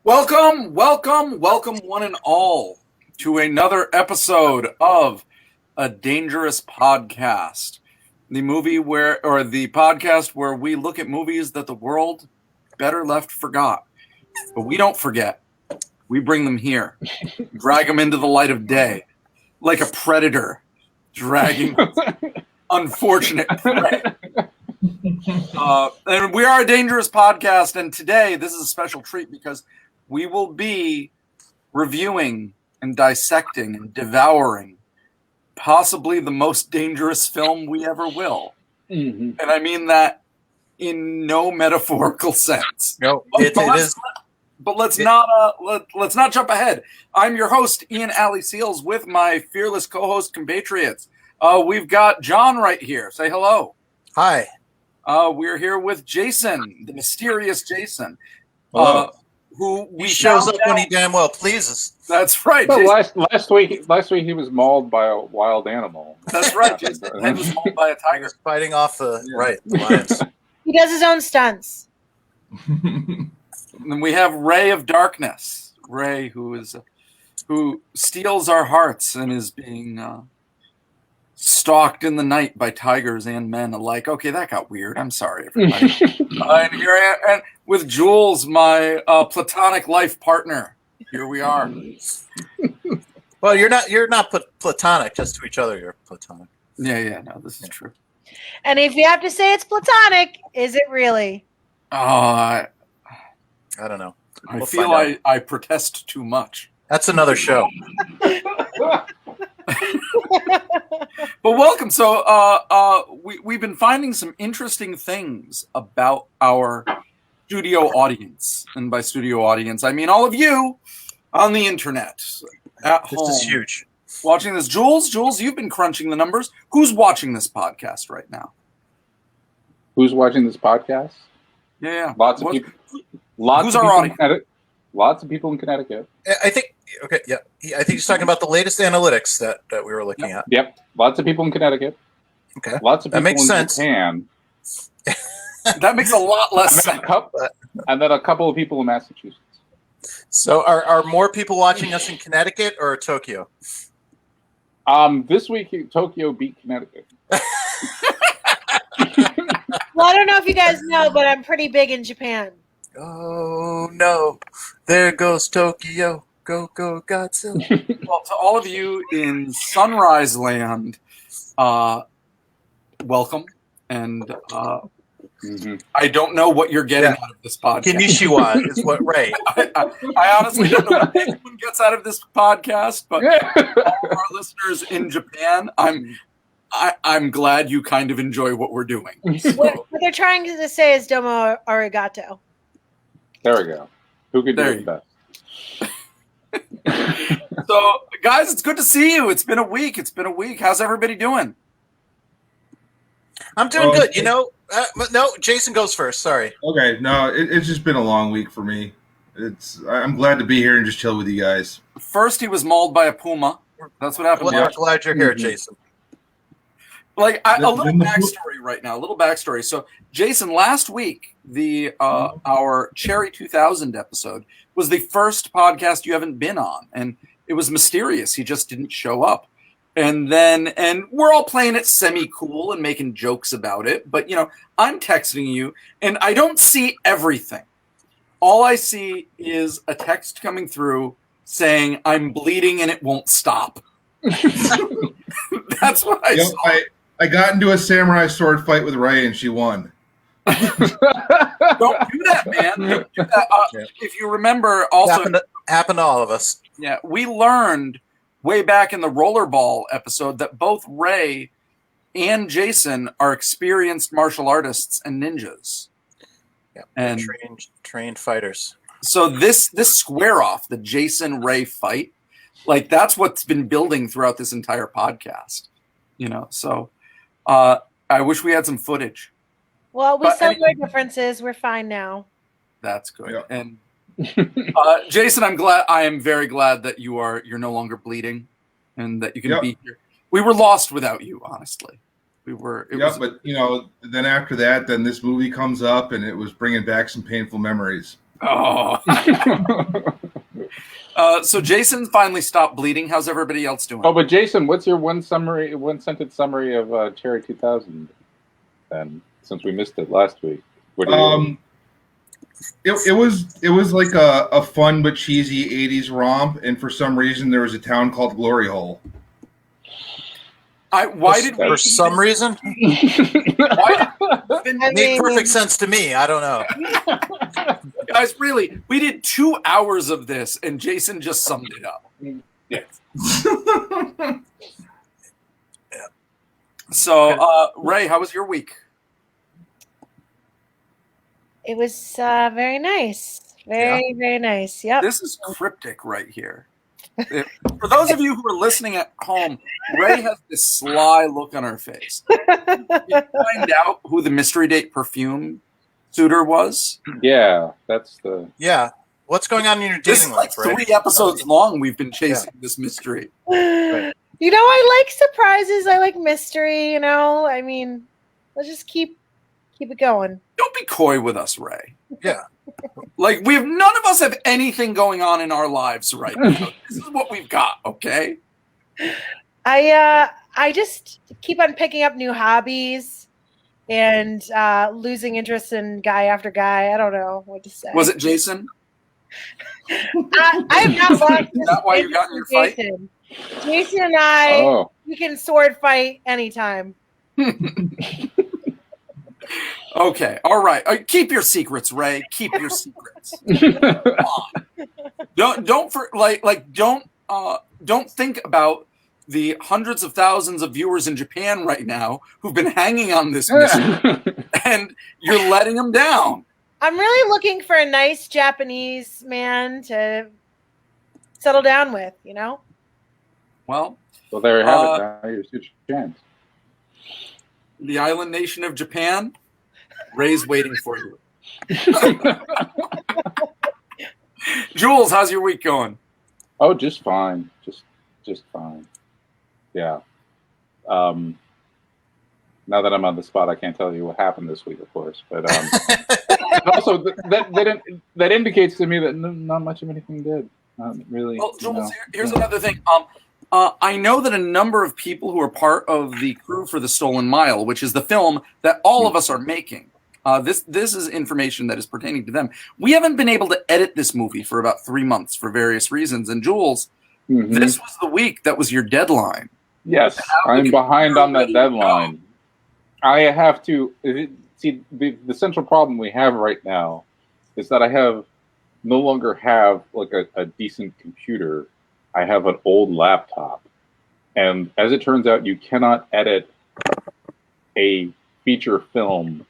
Welcome, welcome, welcome, one and all, to another episode of A Dangerous Podcast, the podcast where we look at movies that the world better left forgot. But we don't forget. We bring them here, drag them into the light of day, like a predator dragging unfortunate prey. And we are A Dangerous Podcast, and today this is a special treat because we will be reviewing and dissecting and devouring possibly the most dangerous film we ever will. Mm-hmm. And I mean that in no metaphorical sense. No, it is. But let's not jump ahead. I'm your host, Ian Alley Seals, with my fearless co-host compatriots. We've got John right here. Say hello. Hi. We're here with Jason, the mysterious Jason. Hello. Who we shows up when he damn well pleases. That's right. Well, last week he was mauled by a wild animal. That's right. Jason was mauled by a tiger. Fighting off the lions. He does his own stunts. And then we have Ray of Darkness. Ray, who steals our hearts and is being stalked in the night by tigers and men alike. Okay, that got weird. I'm sorry, everybody. And here and with Jules, my platonic life partner. Here we are. Well, you're not platonic just to each other. You're platonic. Yeah. No, this is true. And if you have to say it's platonic, is it really? I don't know. I feel I protest too much. That's another show. But welcome. So we've been finding some interesting things about our studio audience. And by studio audience, I mean all of you on the internet at home. This is huge. Watching this. Jules, you've been crunching the numbers. Who's watching this podcast right now? Who's watching this podcast? Yeah. Lots of people. Who's our audience? Lots of people in Connecticut. I think. Okay. Yeah. I think he's talking about the latest analytics that we were looking at. Yep. Lots of people in Connecticut. Okay. Lots of people that makes in sense. Japan. That makes a lot less sense. And then a couple of people in Massachusetts. So are more people watching us in Connecticut or Tokyo? This week Tokyo beat Connecticut. Well, I don't know if you guys know, but I'm pretty big in Japan. Oh no! There goes Tokyo. Go Godzilla. Well, to all of you in Sunrise Land, welcome. And I don't know what you're getting out of this podcast. Konnichiwa is what Ray. I honestly don't know what anyone gets out of this podcast, but all our listeners in Japan, I'm glad you kind of enjoy what we're doing. What they're trying to say is domo arigato. There we go. Who could do it best? So, guys, it's good to see you. It's been a week. How's everybody doing? I'm doing good. No, Jason goes first. Sorry. Okay. No, it's just been a long week for me. I'm glad to be here and just chill with you guys. First, he was mauled by a puma. That's what happened. I'm glad you're here, Jason. Like a little backstory right now. A little backstory. So, Jason, last week, our Cherry 2000 episode was the first podcast you haven't been on, and it was mysterious. He just didn't show up, and we're all playing it semi-cool and making jokes about it. But I'm texting you, and I don't see everything. All I see is a text coming through saying I'm bleeding and it won't stop. That's what I saw. I got into a samurai sword fight with Ray, and she won. Don't do that, man. Don't do that. If you remember, also happened to all of us. Yeah, we learned way back in the rollerball episode that both Ray and Jason are experienced martial artists and ninjas. Yeah, and trained fighters. So this square off, the Jason Ray fight, like that's what's been building throughout this entire podcast. So I wish we had some footage. Well, we settled our differences. We're fine now. That's good. Yeah. And Jason, I am very glad that you're no longer bleeding and that you can be here. We were lost without you, honestly. But then after that, then this movie comes up and it was bringing back some painful memories. Oh. So Jason finally stopped bleeding. How's everybody else doing? Oh, but Jason, what's your one sentence summary of Cherry 2000? Then, since we missed it last week, what do you? It was like a fun but cheesy '80s romp, and for some reason there was a town called Glory Hole. For some reason? Made perfect sense to me. I don't know. Guys, really, we did 2 hours of this, and Jason just summed it up. Yeah. So, Ray, how was your week? It was very nice. Very nice. Yep. This is cryptic right here. For those of you who are listening at home, Ray has this sly look on her face. Did you find out who the mystery date perfume suitor was? Yeah, that's the. Yeah. What's going on in your This is dating like life, Ray? 3 episodes long we've been chasing this mystery. Right. You know, I like surprises. I like mystery. You know, I mean, let's just keep it going. Don't be coy with us, Ray. Yeah. Like, none of us have anything going on in our lives right now. This is what we've got, okay? I just keep on picking up new hobbies and losing interest in guy after guy. I don't know what to say. Was it Jason? I have not lost. Is that why you got in your fight? Jason. Jason and I, we can sword fight anytime. Okay, all right. Keep your secrets, Ray. Keep your secrets. Come on. Don't think about the hundreds of thousands of viewers in Japan right now who've been hanging on this mystery, and you're letting them down. I'm really looking for a nice Japanese man to settle down with, you know? Well, there you have it. Now here's your chance. The island nation of Japan, Ray's waiting for you. Jules, how's your week going? Oh, just fine. Just fine. Yeah. Now that I'm on the spot, I can't tell you what happened this week, of course. But also, that indicates to me that not much of anything did. Not really. Well, Jules, here's another thing. I know that a number of people who are part of the crew for The Stolen Mile, which is the film that all of us are making, this is information that is pertaining to them. We haven't been able to edit this movie for about 3 months for various reasons. And Jules, this was the week that was your deadline. Yes, I'm behind on that deadline. I have to see the central problem we have right now is that I no longer have like a decent computer. I have an old laptop, and as it turns out, you cannot edit a feature film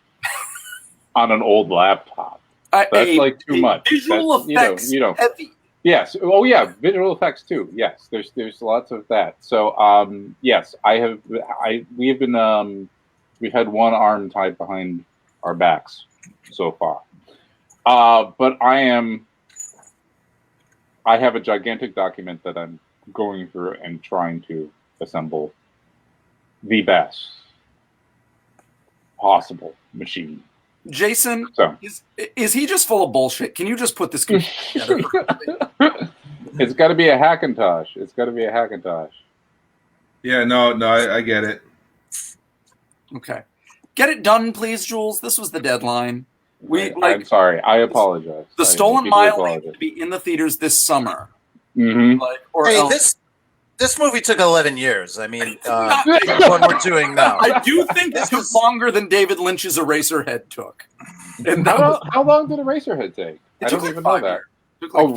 on an old laptop. That's like too much. Visual effects, heavy. Yes. Oh, yeah. Visual effects too. Yes. There's lots of that. So, yes, we have been we've had one arm tied behind our backs so far. But I have a gigantic document that I'm going through and trying to assemble the best possible machine. Jason, is he just full of bullshit? Can you just put this together? It's got to be a Hackintosh. Yeah, no, I get it. Okay. Get it done, please, Jules. This was the deadline. I'm sorry. I apologize. The Stolen Mile needs to be in the theaters this summer. Mm-hmm. This movie took 11 years. I mean, what we're doing now. I do think this took longer than David Lynch's Eraserhead took. And how long did Eraserhead take? I don't even know that.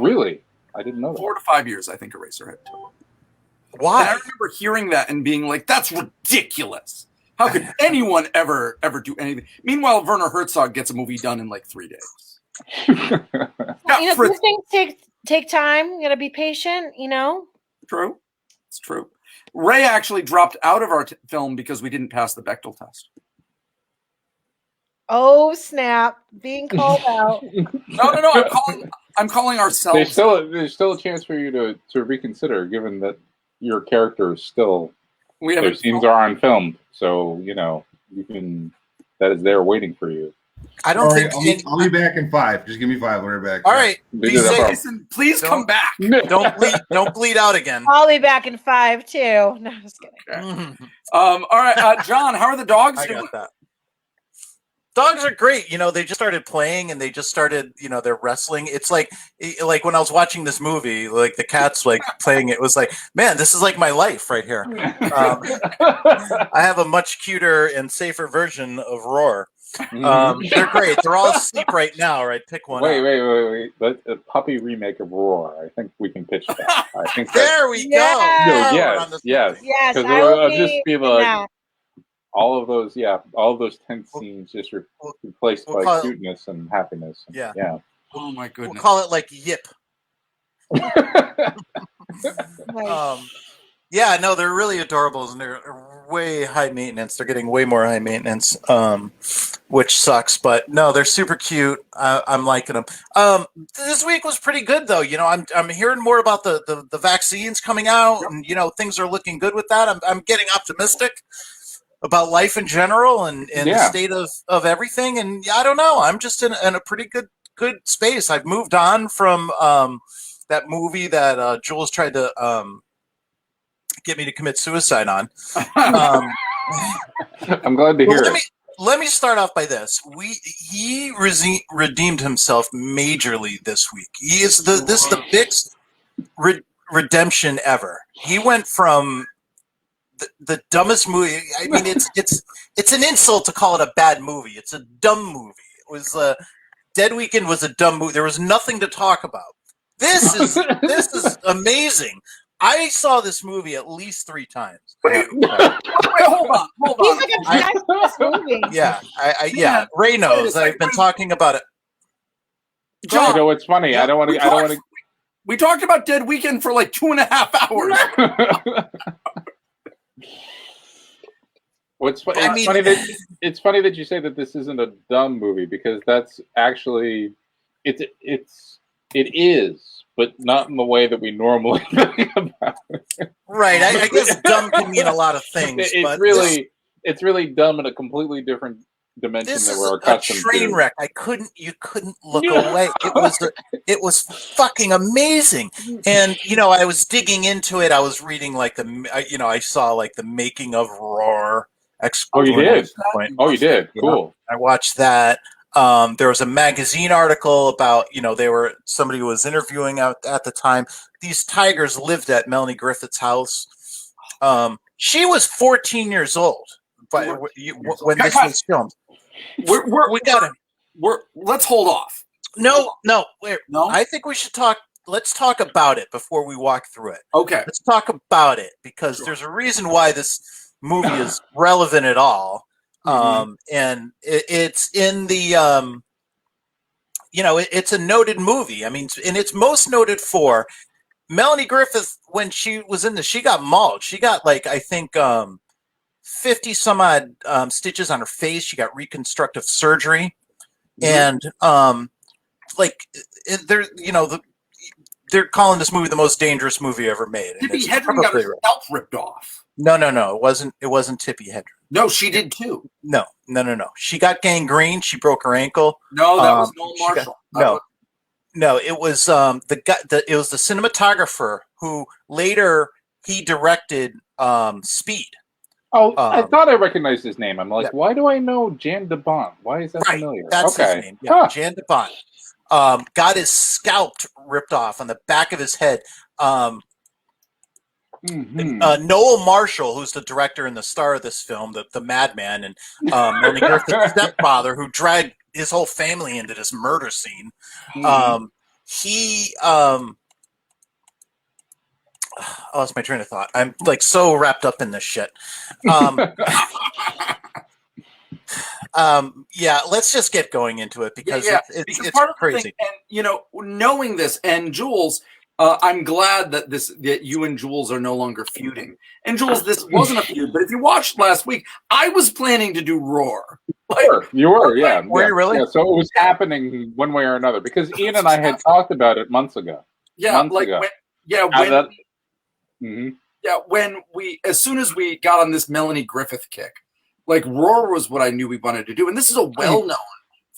Really? I didn't know that. 4 to 5 years, I think Eraserhead took. Why? And I remember hearing that and being like, that's ridiculous. How could anyone ever do anything? Meanwhile, Werner Herzog gets a movie done in like 3 days. These things take time. You gotta be patient, True. It's true. Ray actually dropped out of our film because we didn't pass the Bechdel test. Oh, snap. Being called out. No. I'm calling ourselves. There's still a chance for you to reconsider, given that your character is still. Their scenes are on film, so you can. That is there waiting for you. I don't Sorry, think. I'll be back in 5. Just give me 5. We'll be back. All right, be Because safe. Jason, please come back. Don't bleed out again. I'll be back in 5 too. No, I'm just kidding. All right, John, how are the dogs I doing? got that. Dogs are great. They just started playing and they just started, they're wrestling. It's like when I was watching this movie, like the cats like playing it was like, man, this is like my life right here. I have a much cuter and safer version of Roar. They're great. They're all asleep right now, right? Pick one. Wait. That's a puppy remake of Roar. I think we can pitch that. I think there we go. Yes. Yes, Because I it'll will just be like that. all of those tense scenes just replaced by cuteness and happiness. Yeah. Oh my We'll goodness. call it like Yip. Yeah, no, they're really adorable and they're way high maintenance. They're getting way more high maintenance, which sucks. But no, they're super cute. I'm liking them. This week was pretty good, though. I'm hearing more about the vaccines coming out, and things are looking good with that. I'm getting optimistic about life in general and the state of everything. And I don't know. I'm just in a pretty good space. I've moved on from that movie that Jules tried to get me to commit suicide on. I'm glad to hear it. Let me start off by this. He redeemed himself majorly this week. This is the biggest redemption ever. He went from the dumbest movie. I mean, it's an insult to call it a bad movie. It's a dumb movie. It was Dead Weekend was a dumb movie. There was nothing to talk about. This is amazing. I saw this movie at least 3 times. Wait, hold on. He's like obsessed with this movie. Yeah. Ray knows. I've been talking about it. John, it's funny. I don't want to. We talked about Dead Weekend for like 2.5 hours. It's funny that you say that this isn't a dumb movie, because that's actually it is, but not in the way that we normally think about it. Right. I guess dumb can mean a lot of things. It's really dumb in a completely different dimension this that is we're a accustomed train to. wreck. You couldn't look away. It was fucking amazing. And I was digging into it. I was reading like I saw like the making of Roar. Oh, you did? Oh, you did? Cool. I watched that. There was a magazine article about, somebody who was interviewing at the time. These tigers lived at Melanie Griffith's house. She was 14 years old when this was filmed. Let's hold off. No. I think we should talk. Let's talk about it before we walk through it. Okay. Let's talk about it, because there's a reason why this movie is relevant at all. And it's in the, it's a noted movie. I mean, and it's most noted for Melanie Griffith. When she was in this, she got mauled. She got like, I think, 50 some odd stitches on her face. She got reconstructive surgery. And they're calling this movie the most dangerous movie ever made. Tippi Hedren got her scalp ripped off. No. It wasn't Tippi Hedren. No, she did too. No. She got gangrene. She broke her ankle. No, that was Noel Marshall. No. It was it was the cinematographer who later he directed Speed. Oh, I thought I recognized his name. I'm like, why do I know Jan de Bont? Why is that familiar? That's his name. Yeah, Jan de Bont. Got his scalp ripped off on the back of his head. Noel Marshall, who's the director and the star of this film, the madman, and Melanie Griffith's stepfather, who dragged his whole family into this murder scene. I lost my train of thought. I'm like so wrapped up in this shit. Let's just get going into it, because it's part of crazy. Thing, and knowing this, and Jules, I'm glad that you and Jules are no longer feuding. And Jules, this wasn't a feud, but if you watched last week, I was planning to do Roar. You were, yeah. Were you really? Yeah, so it was happening one way or another, because Ian and I had talked about it months ago. Yeah, when we, as soon as we got on this Melanie Griffith kick, like Roar was what I knew we wanted to do, and this is a well-known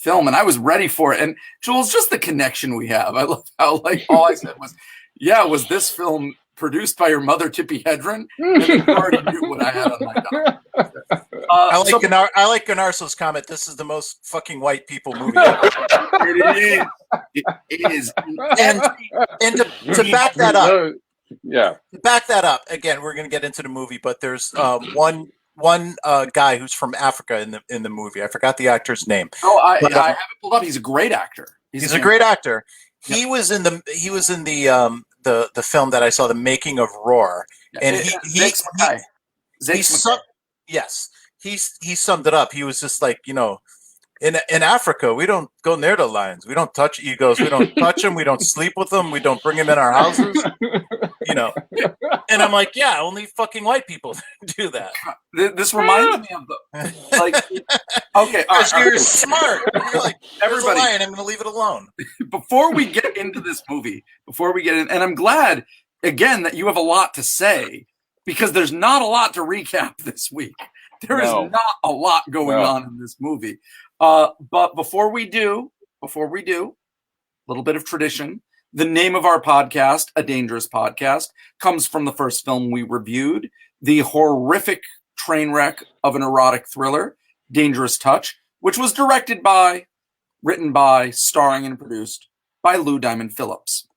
film, and I was ready for it. And Jules, just the connection we have. I love how like all I said was, "Yeah, was this film produced by your mother, Tippi Hedren?" And then you already knew what I had on my docket. I like Gunarso's comment. This is the most fucking white people movie ever. It is. And to back that up, Yeah. back that up again, we're going to get into the movie, but there's one guy who's from Africa in the movie. I forgot the actor's name. Oh, I have it pulled up. He's a great actor. He's a great actor. He was in the film that I saw, The Making of Roar, and he summed it up. He was just like, you know, in Africa, we don't go near the lions. We don't touch egos. We don't touch them. We don't sleep with them. We don't bring them in our houses. You know, and I'm like, yeah, only fucking white people do that. This reminds me of the like. Okay, all right, you're smart. You're like, everybody, I'm going to leave it alone. Before we get into this movie, and I'm glad again that you have a lot to say because there's not a lot to recap this week. There is not a lot going on in this movie. But before we do, a little bit of tradition. The name of our podcast, A Dangerous Podcast, comes from the first film we reviewed, the horrific train wreck of an erotic thriller, Dangerous Touch, which was directed by, written by, starring and produced by Lou Diamond Phillips.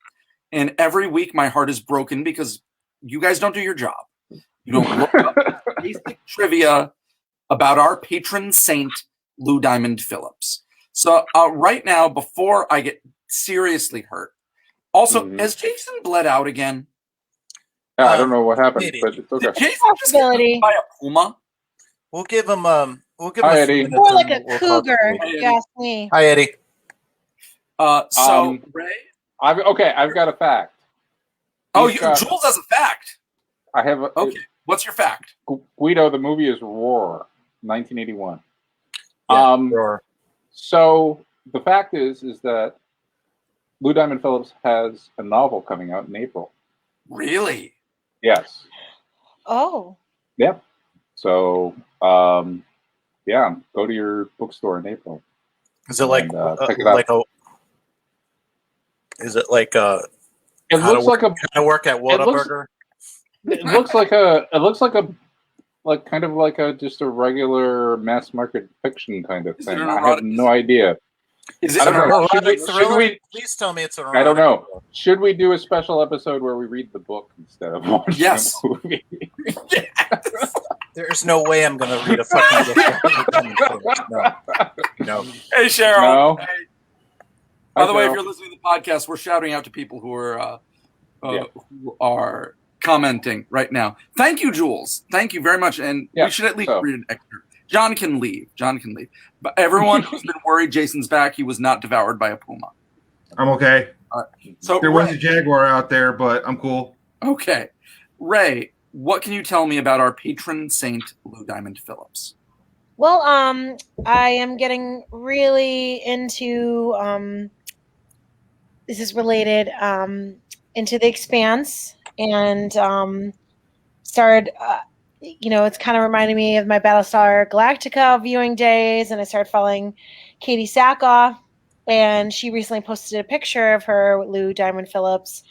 And every week my heart is broken because you guys don't do your job. You don't look up basic trivia about our patron saint, Lou Diamond Phillips. So right now, before I get seriously hurt, also, has Jason bled out again? Yeah, I don't know what happened, but it's okay. Did Jason just get bitten by a puma? We'll give him Hi, Eddie. More like a cougar, if you ask me. Hi, Eddie. Ray? I've got a fact. Jules has a fact. I have a... Okay, what's your fact? Guido, the movie is Roar, 1981. Roar. So the fact is that Lou Diamond Phillips has a novel coming out in April. Really? Yes. Oh. Yep. So, go to your bookstore in April. Is it like pick it up. Is it like a? It looks like a. Can I work at Whataburger? It looks like kind of like just a regular mass market fiction kind of thing. I have no idea. Is it an erotic thriller? Please tell me it's an erotic. I don't know. Should we do a special episode where we read the book instead of watching the movie? Yes. There's no way I'm going to read a fucking book. No. Hey, Cheryl. No. Hey. By the way, if you're listening to the podcast, we're shouting out to people who are commenting right now. Thank you, Jules. Thank you very much. And we should at least read an extra. John can leave. But everyone who's been worried Jason's back, he was not devoured by a puma. I'm okay. So there was a jaguar out there, but I'm cool. Okay. Ray, what can you tell me about our patron saint, Lou Diamond Phillips? Well, I am getting really into, this is related, into The Expanse, and started... it's kind of reminding me of my Battlestar Galactica viewing days, and I started following Katie Sackhoff, and she recently posted a picture of her with Lou Diamond Phillips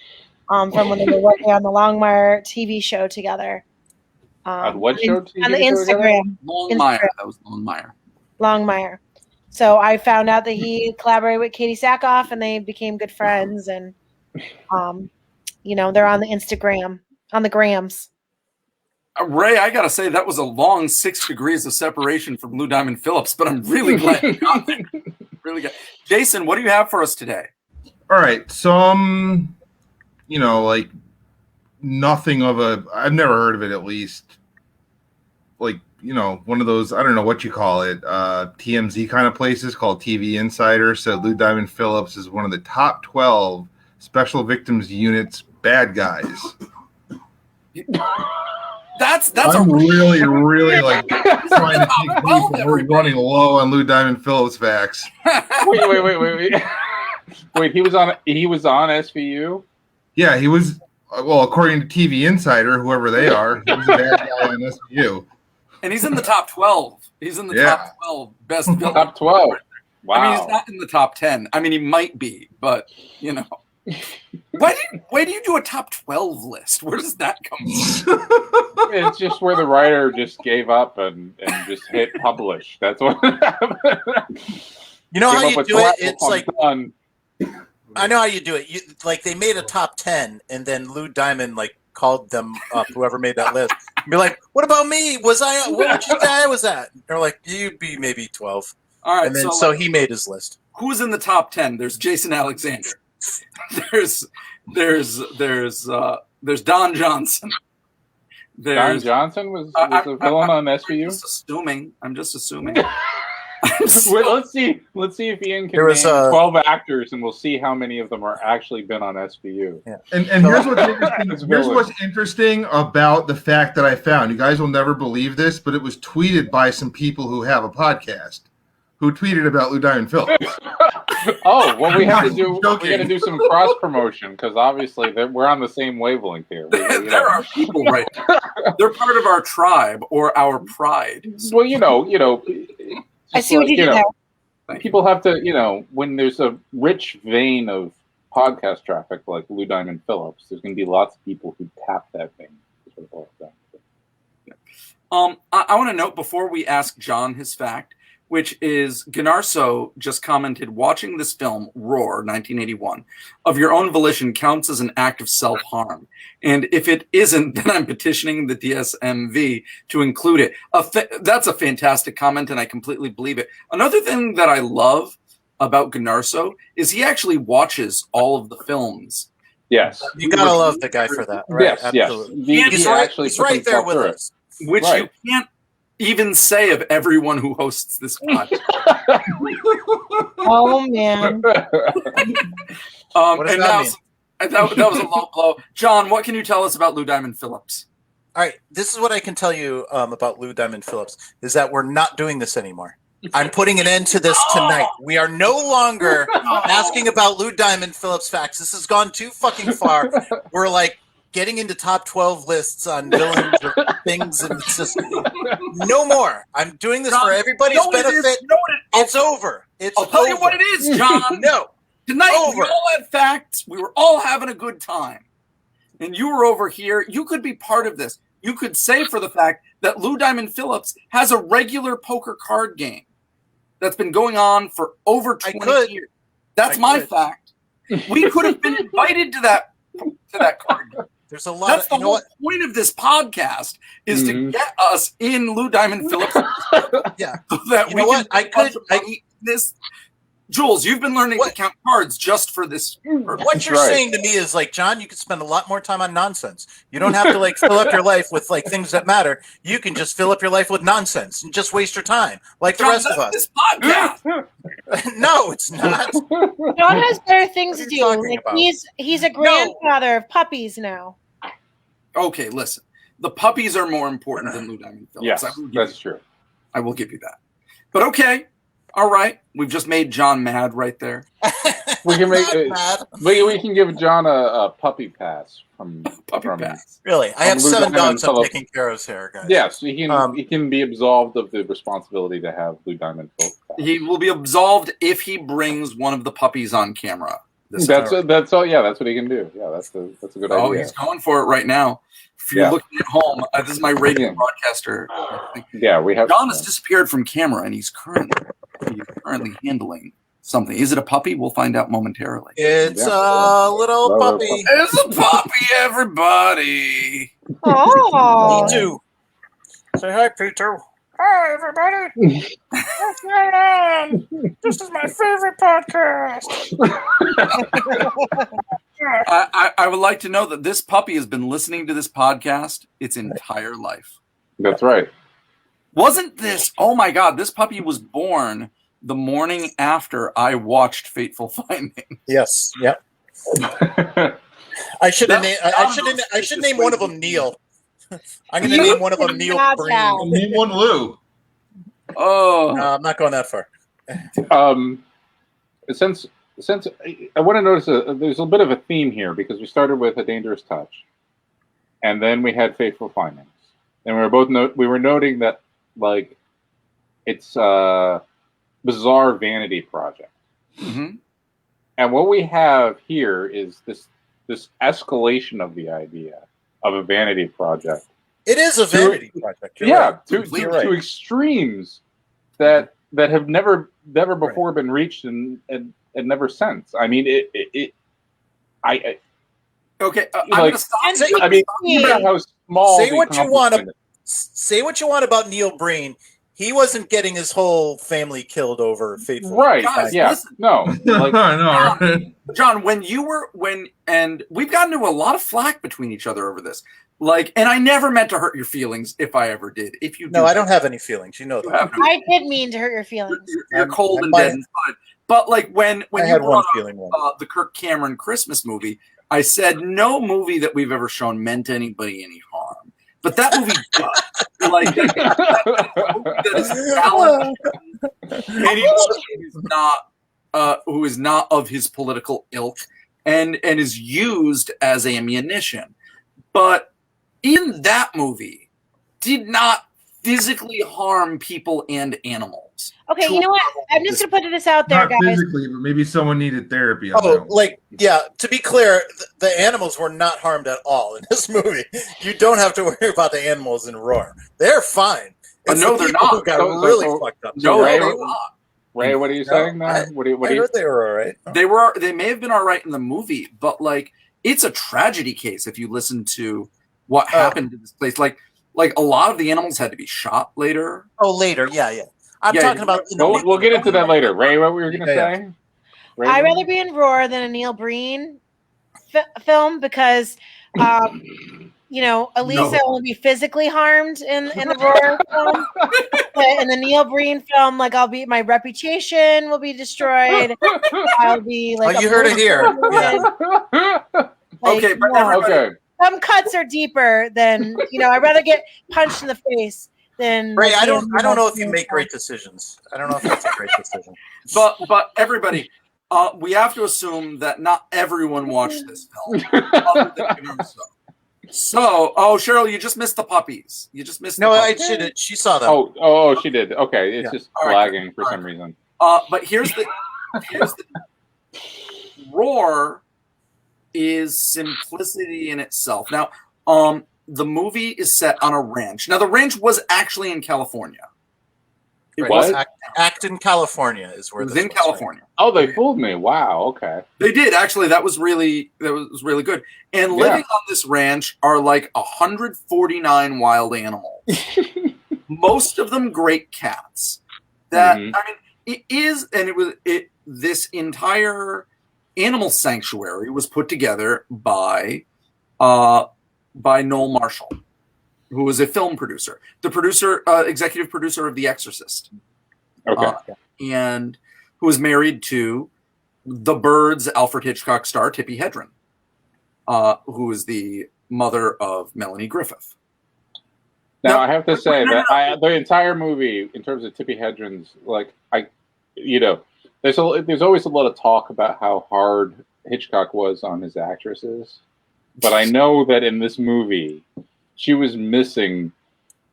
from when they were working on the Longmire TV show together. On what show? On the Instagram. Longmire. That was Longmire. Longmire. So I found out that he collaborated with Katie Sackhoff, and they became good friends, and they're on the Instagram, on the grams. Ray, I gotta say that was a long 6 degrees of separation from Lou Diamond Phillips, but I'm really glad you got there. Really good. Jason, what do you have for us today? All right, some, like nothing of I've never heard of it at least. Like, one of those, I don't know what you call it, TMZ kind of places called TV Insider said Lou Diamond Phillips is one of the top 12 Special Victims Units bad guys. That's I'm really like trying to think deep. We're running low on Lou Diamond Phillips facts. Wait. Wait, he was on SVU? Yeah, he was. Well, according to TV Insider, whoever they are, he was a bad guy on SVU. And he's in the top 12. He's in the top 12 best villain. Top 12. Wow. I mean, he's not in the top 10. I mean, he might be, but you know, why do you do a top 12 list? Where does that come from? It's just where the writer just gave up and just hit publish. That's what happened. You know how Came up you with do it? Black It's Wolf, like I'm done. I know how you do it. You, like they made a top 10, and then Lou Diamond like called them up, whoever made that list, and be like, "What about me? Was I? What would you say I was at?" And they're like, "You'd be maybe 12." All right, And then so he made his list. who's in the top 10? There's Jason Alexander. There's Don Johnson. Don There's Johnson was a villain on SVU. I'm just assuming. Wait, let's see if Ian can There was, name 12 actors, and we'll see how many of them are actually been on SVU. Yeah. And here's what's interesting. Here's what's interesting about the fact that I found. You guys will never believe this, but it was tweeted by some people who have a podcast, who tweeted about Lou Diamond Phillips. Oh, well, we have to do. I'm We joking. got to do some cross promotion because obviously we're on the same wavelength here. There are people right now. They're part of our tribe or our pride. Well, you know. I see what you did there. People have to, when there's a rich vein of podcast traffic like Lou Diamond Phillips, there's going to be lots of people who tap that vein. I want to note before we ask John his fact, which is Gnarso just commented, watching this film, Roar, 1981, of your own volition counts as an act of self-harm. And if it isn't, then I'm petitioning the DSMV to include it. That's a fantastic comment, and I completely believe it. Another thing that I love about Gnarso is he actually watches all of the films. Yes. You gotta love the guy for that, right? Yes, Absolutely. yes. He's He right. actually He's put right there himself with through it. us. Which Right. you can't even say of everyone who hosts this podcast. Oh man. What does And that now, mean? that was a low blow. John, what can you tell us about Lou Diamond Phillips? All right, this is what I can tell you about Lou Diamond Phillips, is that we're not doing this anymore. I'm putting an end to this tonight. We are no longer asking about Lou Diamond Phillips facts. This has gone too fucking far. We're like getting into top 12 lists on villains or things, and it's just no more. I'm doing this for everybody's benefit. It's over. It's I'll tell you over. what it is, John. No. Tonight we Over. all had facts. We were all having a good time. And you were over here. You could be part of this. You could say for the fact that Lou Diamond Phillips has a regular poker card game that's been going on for over 20 years. That's my fact. We could have been invited to that card game. There's a lot That's of the whole point of this podcast is to get us in Lou Diamond Phillips. Yeah. So that You know what? this. Jules, you've been learning to count cards just for this. What you're saying to me is like, John, you could spend a lot more time on nonsense. You don't have to like fill up your life with like things that matter. You can just fill up your life with nonsense and just waste your time, like the rest of us. This podcast. No, it's not. John has better things to What are do. you talking Like about? he's a grandfather of puppies now. Okay, listen. The puppies are more important than Lou Diamond Phillips. Yes, that's true. I will give you that. But okay, all right. We've just made John mad right there. We can make Not bad. we can give John a puppy pass from Puppy from, pass. Really, I have Lou 7 Diamond dogs I'm Phillips. taking care of here, guys. Yes, he can be absolved of the responsibility to have Lou Diamond Phillips. He will be absolved if he brings one of the puppies on camera. That's all. Yeah, that's what he can do. Yeah, that's a good Oh, idea. he's going for it right now. If you're looking at home, this is my radio broadcaster. Yeah, we have. John has disappeared from camera, and he's currently handling something. Is it a puppy? We'll find out momentarily. It's a little puppy. It's a puppy, everybody. Oh. P2. Say hi, P2. Hi, everybody. What's going on? This is my favorite podcast. I would like to know that this puppy has been listening to this podcast its entire life. That's right. Wasn't this? Oh my God! This puppy was born the morning after I watched Fateful Findings. Yes. Yep. I should name one of them Neil. I'm going to name one of them Neil Breen. Name one Lou. Oh, No, I'm not going that far. Since I want to notice there's a bit of a theme here because we started with A Dangerous Touch, and then we had Fateful Findings, and we were noting that like it's bizarre vanity project. Mhm. And what we have here is this escalation of the idea of a vanity project. It is a vanity project. You're Yeah, right. to You're right. extremes that have never before been reached and never since. I mean, Okay, I'm Like- gonna stop. Say- I mean, think about how small. Say the what you want accomplishment Say what you want about Neil Breen. He wasn't getting his whole family killed over is. Fateful. Right? Guys, Yeah. listen. No. Like, I know, right? John, and we've gotten into a lot of flack between each other over this. Like, and I never meant to hurt your feelings if I ever did. If you No, do, I don't have any feelings. You know you that. have no- I did mean to hurt your feelings. you're cold I and might- dead inside. But like when I you had one brought feeling. One. up the Kirk Cameron Christmas movie, I said no movie that we've ever shown meant anybody any harm. But that movie does. Like that is valid. Anyone who is not of his political ilk and is used as ammunition. But in that movie, did not physically harm people and animals. Okay, you know what? I'm just gonna put this out there, Not guys. physically, but maybe someone needed therapy. On that Oh, one. like, yeah, to be clear, the animals were not harmed at all in this movie. You don't have to worry about the animals in Roar. They're fine. It's No, the they're people not. who got So- really so- fucked up. No, Ray- they're not. Ray, what are you No, saying now? I- What do I you? heard they were all right. They may have been all right in the movie, but like it's a tragedy case if you listen to what happened to this place. Like a lot of the animals had to be shot later. Oh, later. Yeah, yeah. I'm Yeah, talking about. in the We'll get into that later. Ray, what were you going to Yeah, say? Ray? I'd rather be in Roar than a Neil Breen film because, Elisa will be physically harmed in the Roar film. But in the Neil Breen film, like my reputation will be destroyed. I'll be like. Oh, you heard it here. Like, Okay, but no. everybody- Okay. Some cuts are deeper than I'd rather get punched in the face than. Ray, like, I don't know if you being- make great decisions. I don't know if that's a great decision. But everybody, we have to assume that not everyone watched this film. Other than you know so, Cheryl, you just missed the puppies. You just missed. No, the I puppies. should. She saw them. Oh, she did. Okay, it's Yeah. just All right. lagging for All some right. reason. But here's the Roar is simplicity in itself. Now, the movie is set on a ranch. Now, the ranch was actually in California. It Right. was. What? Acton, California is It where was this in right? California. Oh, they fooled me. Wow. Okay. They did actually. That was really good. And Yeah. living on this ranch are like 149 wild animals. Most of them great cats. That Mhm. I mean, it is, and it was it. This entire animal sanctuary was put together by Noel Marshall, who was a film producer, the producer, executive producer of The Exorcist. Okay. And who was married to the Birds Alfred Hitchcock star Tippi Hedren, who is the mother of Melanie Griffith. Now No, I have to say no, that the entire movie, in terms of Tippi Hedren's, there's always a lot of talk about how hard Hitchcock was on his actresses, but I know that in this movie, she was missing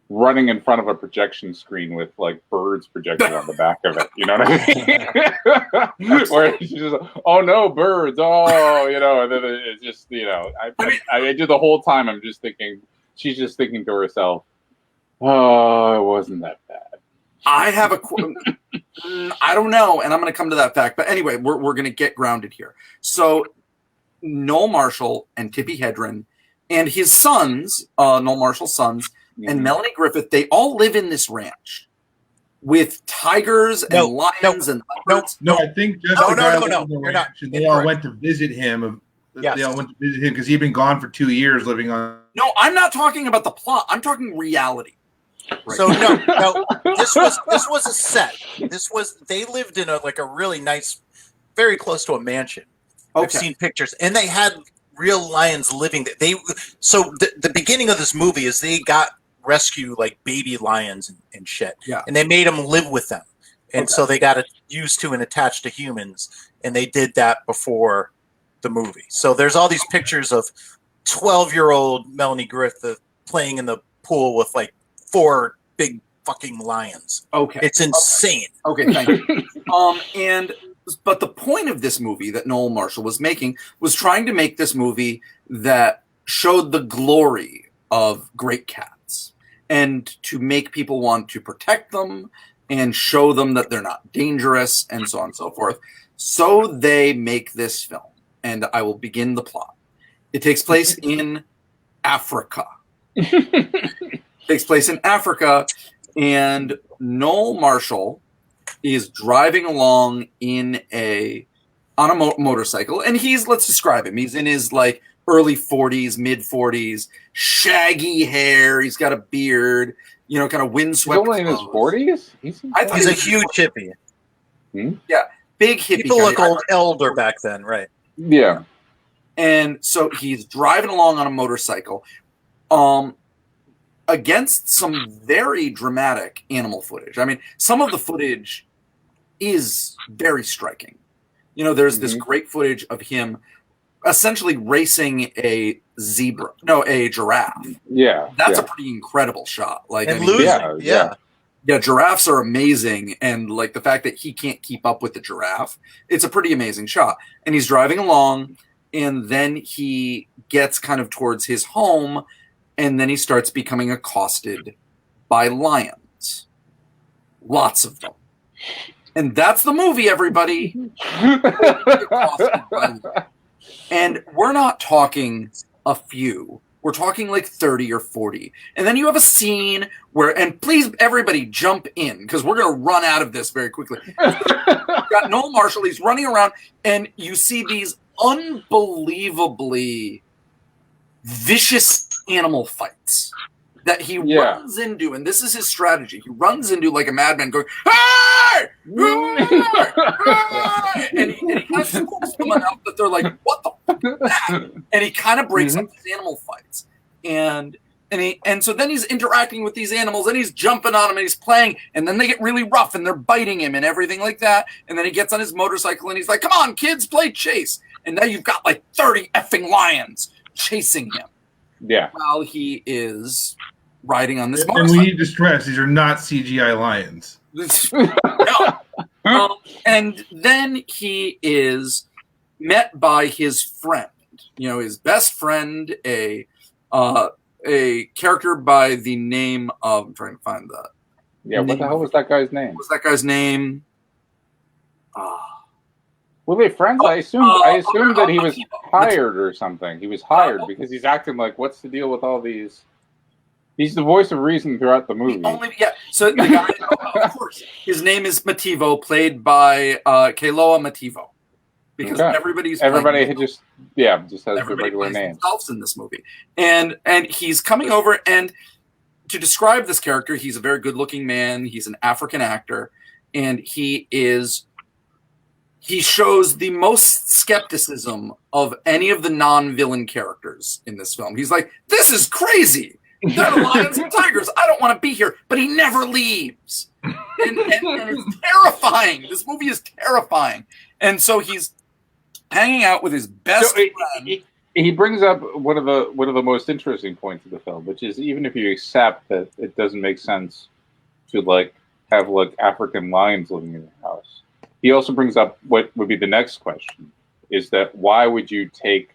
running in front of a projection screen with like birds projected on the back of it. You know what I mean? Where she's just, oh no, birds! Oh, and then it's just, I do the whole time. I'm just thinking, she's just thinking to herself, oh, it wasn't that bad. I have I don't know, and I'm going to come to that fact. But anyway, we're going to get grounded here. So Noel Marshall and Tippi Hedren and his sons, Noel Marshall's sons, and Melanie Griffith, they all live in this ranch with tigers and lions and leopards. No, I think just No, the no, guy no, lived no. in the You're not. ranch, and they all went to visit him. Yes. They all went to visit him because he'd been gone for 2 years living on. No, I'm not talking about the plot. I'm talking reality. Right. So no, this was a set. They lived in a really nice, very close to a mansion. I've Okay. seen pictures, and they had real lions living there. The beginning of this movie is they got rescue like baby lions and shit, Yeah. and they made them live with them, and Okay. so they got used to and attached to humans, and they did that before the movie. So there's all these pictures of 12-year-old Melanie Griffith playing in the pool with like 4 big fucking lions. Okay. It's insane. Okay, thank you. But the point of this movie that Noel Marshall was making was trying to make this movie that showed the glory of great cats and to make people want to protect them and show them that they're not dangerous and so on and so forth. So they make this film, and I will begin the plot. It takes place in Africa. And Noel Marshall is driving along on a motorcycle, and let's describe him. He's in his like early 40s, mid 40s, shaggy hair. He's got a beard, kind of windswept. He's only in his 40s? He's a huge hippie. Yeah, big hippie. People look older back then, right? Yeah. And so he's driving along on a motorcycle against some very dramatic animal footage. I mean, some of the footage is very striking. There's this great footage of him essentially racing a giraffe. Yeah. That's a pretty incredible shot. Yeah, giraffes are amazing, and like the fact that he can't keep up with the giraffe, it's a pretty amazing shot. And he's driving along, and then he gets kind of towards his home, and then he starts becoming accosted by lions. Lots of them. And that's the movie, everybody. And we're not talking a few. We're talking like 30 or 40. And then you have a scene where, and please, everybody jump in, because we're going to run out of this very quickly. You've got Noel Marshall, he's running around, and you see these unbelievably vicious animal fights that he runs into, and this is his strategy. He runs into like a madman going, "Hey! Hey! And he kind of scoops them enough that they're like, what the fuck is that? And he kind of breaks up these animal fights. And so then he's interacting with these animals, and he's jumping on them, and he's playing, and then they get really rough, and they're biting him and everything like that. And then he gets on his motorcycle, and he's like, come on, kids, play chase. And now you've got like 30 effing lions chasing him. Yeah. While he is riding on this And motorcycle. we need to stress, these are not CGI lions. No. And then he is met by his friend, his best friend, a character by the name of, I'm trying to find that. Yeah, what the hell was that guy's name? What was that guy's name? Were they friends? I assumed that he was hired or something. He was hired because he's acting like, what's the deal with all these? He's the voice of reason throughout the movie. So the guy, of course, his name is Mativo, played by Keloa Mativo. Because everybody has the regular name. Themselves in this movie. And he's coming over, and to describe this character, he's a very good-looking man. He's an African actor, and he shows the most skepticism of any of the non-villain characters in this film. He's like, this is crazy. There are lions and tigers. I don't want to be here. But he never leaves. And it's terrifying. This movie is terrifying. And so he's hanging out with his best friend. He brings up one of the most interesting points of the film, which is even if you accept that it doesn't make sense to have African lions living in your house, he also brings up what would be the next question, is that why would you take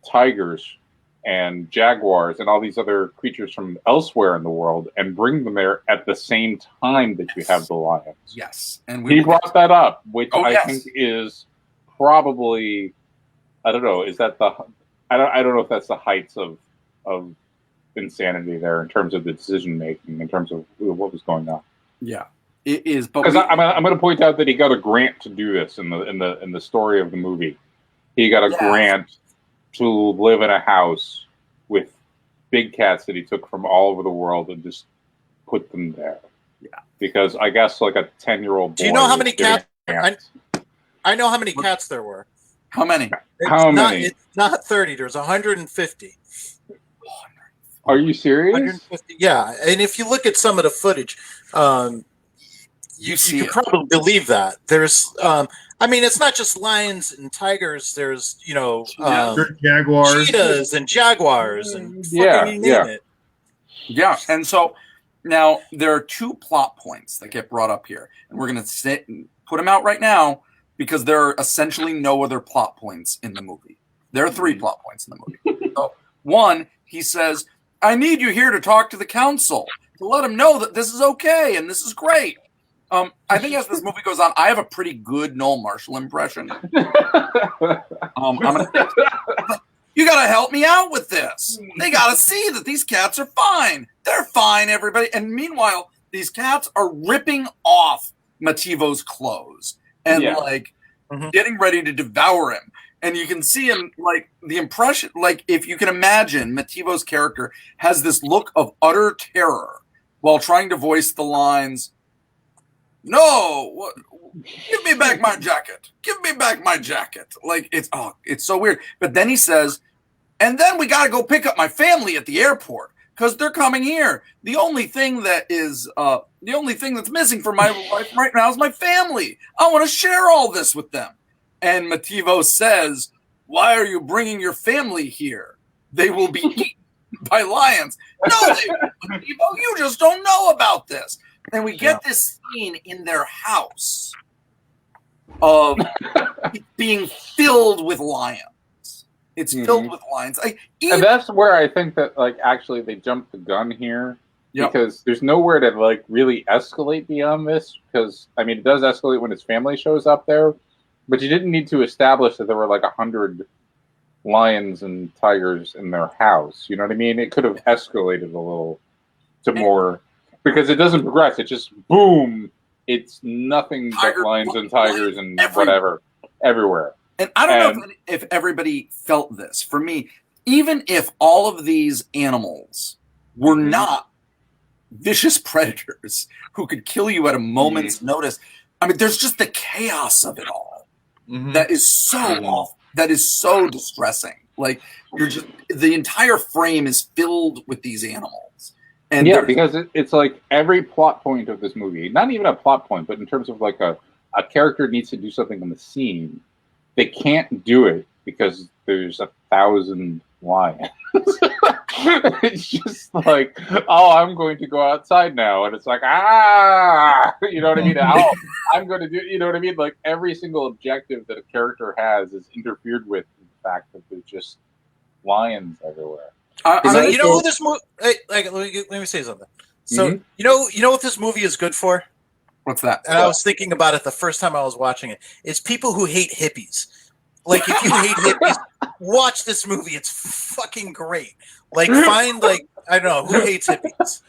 tigers and jaguars and all these other creatures from elsewhere in the world and bring them there at the same time that you have the lions? Yes. And he brought that up, which I think is probably, I don't know, is that I don't know if that's the heights of insanity there in terms of the decision making, in terms of what was going on. Yeah. It is, but because I'm going to point out that he got a grant to do this in the story of the movie. He got a grant to live in a house with big cats that he took from all over the world and just put them there. Yeah, because I guess like a 10-year-old boy. Do you know how many cats? I know how many cats there were. How many? It's not 30. There's 150. Are you serious? 150. Yeah, and if you look at some of the footage, you can probably believe that. There's, it's not just lions and tigers. There's, jaguars, cheetahs, and jaguars, and it. Yeah, and so Now, there are 2 plot points that get brought up here, and we're going to put them out right now because there are essentially no other plot points in the movie. There are 3 plot points in the movie. So, 1, he says, I need you here to talk to the council to let them know that this is okay and this is great. I think as this movie goes on, I have a pretty good Noel Marshall impression. You got to help me out with this. They got to see that these cats are fine. They're fine, everybody. And meanwhile, these cats are ripping off Mativo's clothes and getting ready to devour him. And you can see him, like, the impression, like, if you can imagine, Mativo's character has this look of utter terror while trying to voice the lines, no, give me back my jacket. Give me back my jacket. Like, it's so weird. But then he says, and then we got to go pick up my family at the airport because they're coming here. The only thing that's missing from my life right now is my family. I want to share all this with them. And Mativo says, why are you bringing your family here? They will be eaten by lions. No, Mativo, you just don't know about this. And we get this scene in their house of being filled with lions. It's filled with lions. And that's where I think that, like, actually they jumped the gun here because there's nowhere to, like, really escalate beyond this. Because, I mean, it does escalate when his family shows up there, but you didn't need to establish that there were, like, 100 lions and tigers in their house. You know what I mean? It could have escalated a little to more, because it doesn't progress. It just, boom, it's nothing but lions and tigers and whatever everywhere. And I don't know if everybody felt this. For me, even if all of these animals were not vicious predators who could kill you at a moment's notice, I mean, there's just the chaos of it all that is so awful, that is so distressing. Like, the entire frame is filled with these animals. And because it's like every plot point of this movie, not even a plot point, but in terms of like a character needs to do something in the scene, they can't do it because there's 1,000 lions. It's just like, oh, I'm going to go outside now. And it's like, you know what I mean? Oh, I'm going to do, you know what I mean? Like, every single objective that a character has is interfered with in the fact that there's just lions everywhere. You know what this movie? Let me say something. So you know what this movie is good for? What's that? And I was thinking about it the first time I was watching it. It's people who hate hippies. Like, if you hate hippies, watch this movie. It's fucking great. Like, find, like, I don't know, who hates hippies?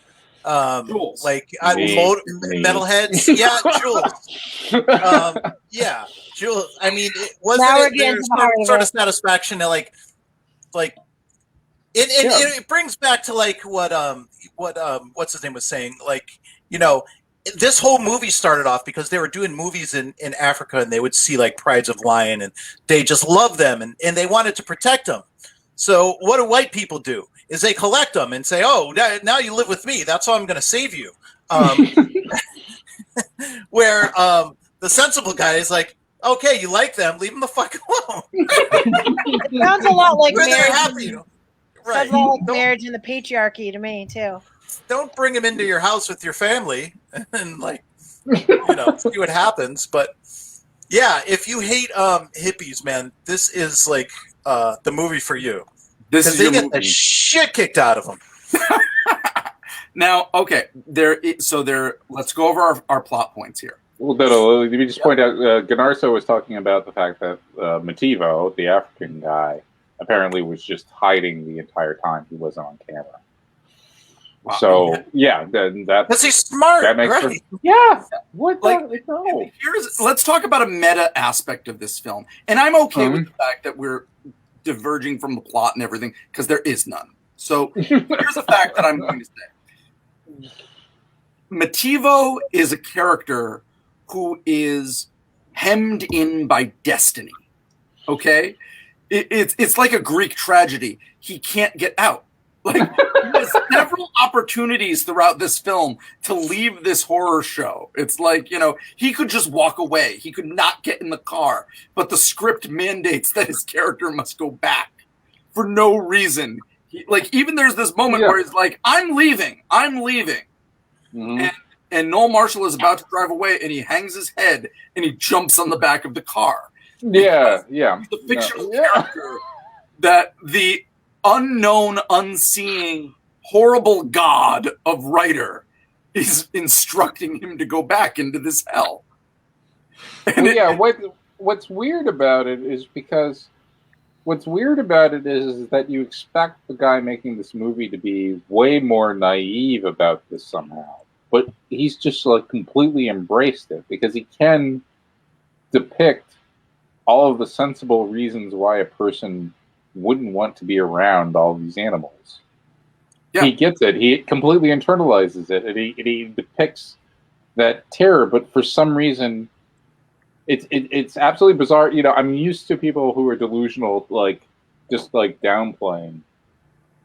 Jules. Like, metalheads? Yeah, Jules. Jules. I mean, there's sort of satisfaction to, like, it brings back to, like, what what's his name was saying, like, you know, this whole movie started off because they were doing movies in Africa, and they would see, like, prides of lion, and they just loved them, and they wanted to protect them. So what do white people do? Is they collect them and say, oh, now you live with me. That's how I'm going to save you. Where the sensible guy is like, okay, you like them, leave them the fuck alone. It sounds a lot like they're happy. Right. Sounds a lot like marriage and the patriarchy to me, too. Don't bring them into your house with your family and, like, you know, see what happens. But yeah, if you hate hippies, man, this is like the movie for you. Because they get the shit kicked out of them. Now, okay, let's go over our plot points here. Well, no, let me just point out, Ganarso was talking about the fact that Mativo, the African guy, apparently was just hiding the entire time. He wasn't on camera. Wow. So then because he's smart, that makes right? What? Like, no. Let's talk about a meta aspect of this film, and I'm okay with the fact that we're diverging from the plot and everything because there is none. So here's a fact that I'm going to say: Mativo is a character who is hemmed in by destiny. Okay, it's like a Greek tragedy. He can't get out. Like, there's several opportunities throughout this film to leave this horror show. It's like, you know, he could just walk away. He could not get in the car. But the script mandates that his character must go back for no reason. Even there's this moment where he's like, I'm leaving. Mhm. And Noel Marshall is about to drive away, and he hangs his head and he jumps on the back of the car. Yeah. The fictional No, yeah. character that the unknown, unseeing, horrible god of writer is instructing him to go back into this hell. And Well, yeah. What's weird about it is that you expect the guy making this movie to be way more naive about this somehow, but he's just like completely embraced it because he can depict all of the sensible reasons why a person wouldn't want to be around all these animals. Yeah. He gets it. He completely internalizes it, and he depicts that terror. But for some reason, it's absolutely bizarre. You know, I'm used to people who are delusional, like just like downplaying.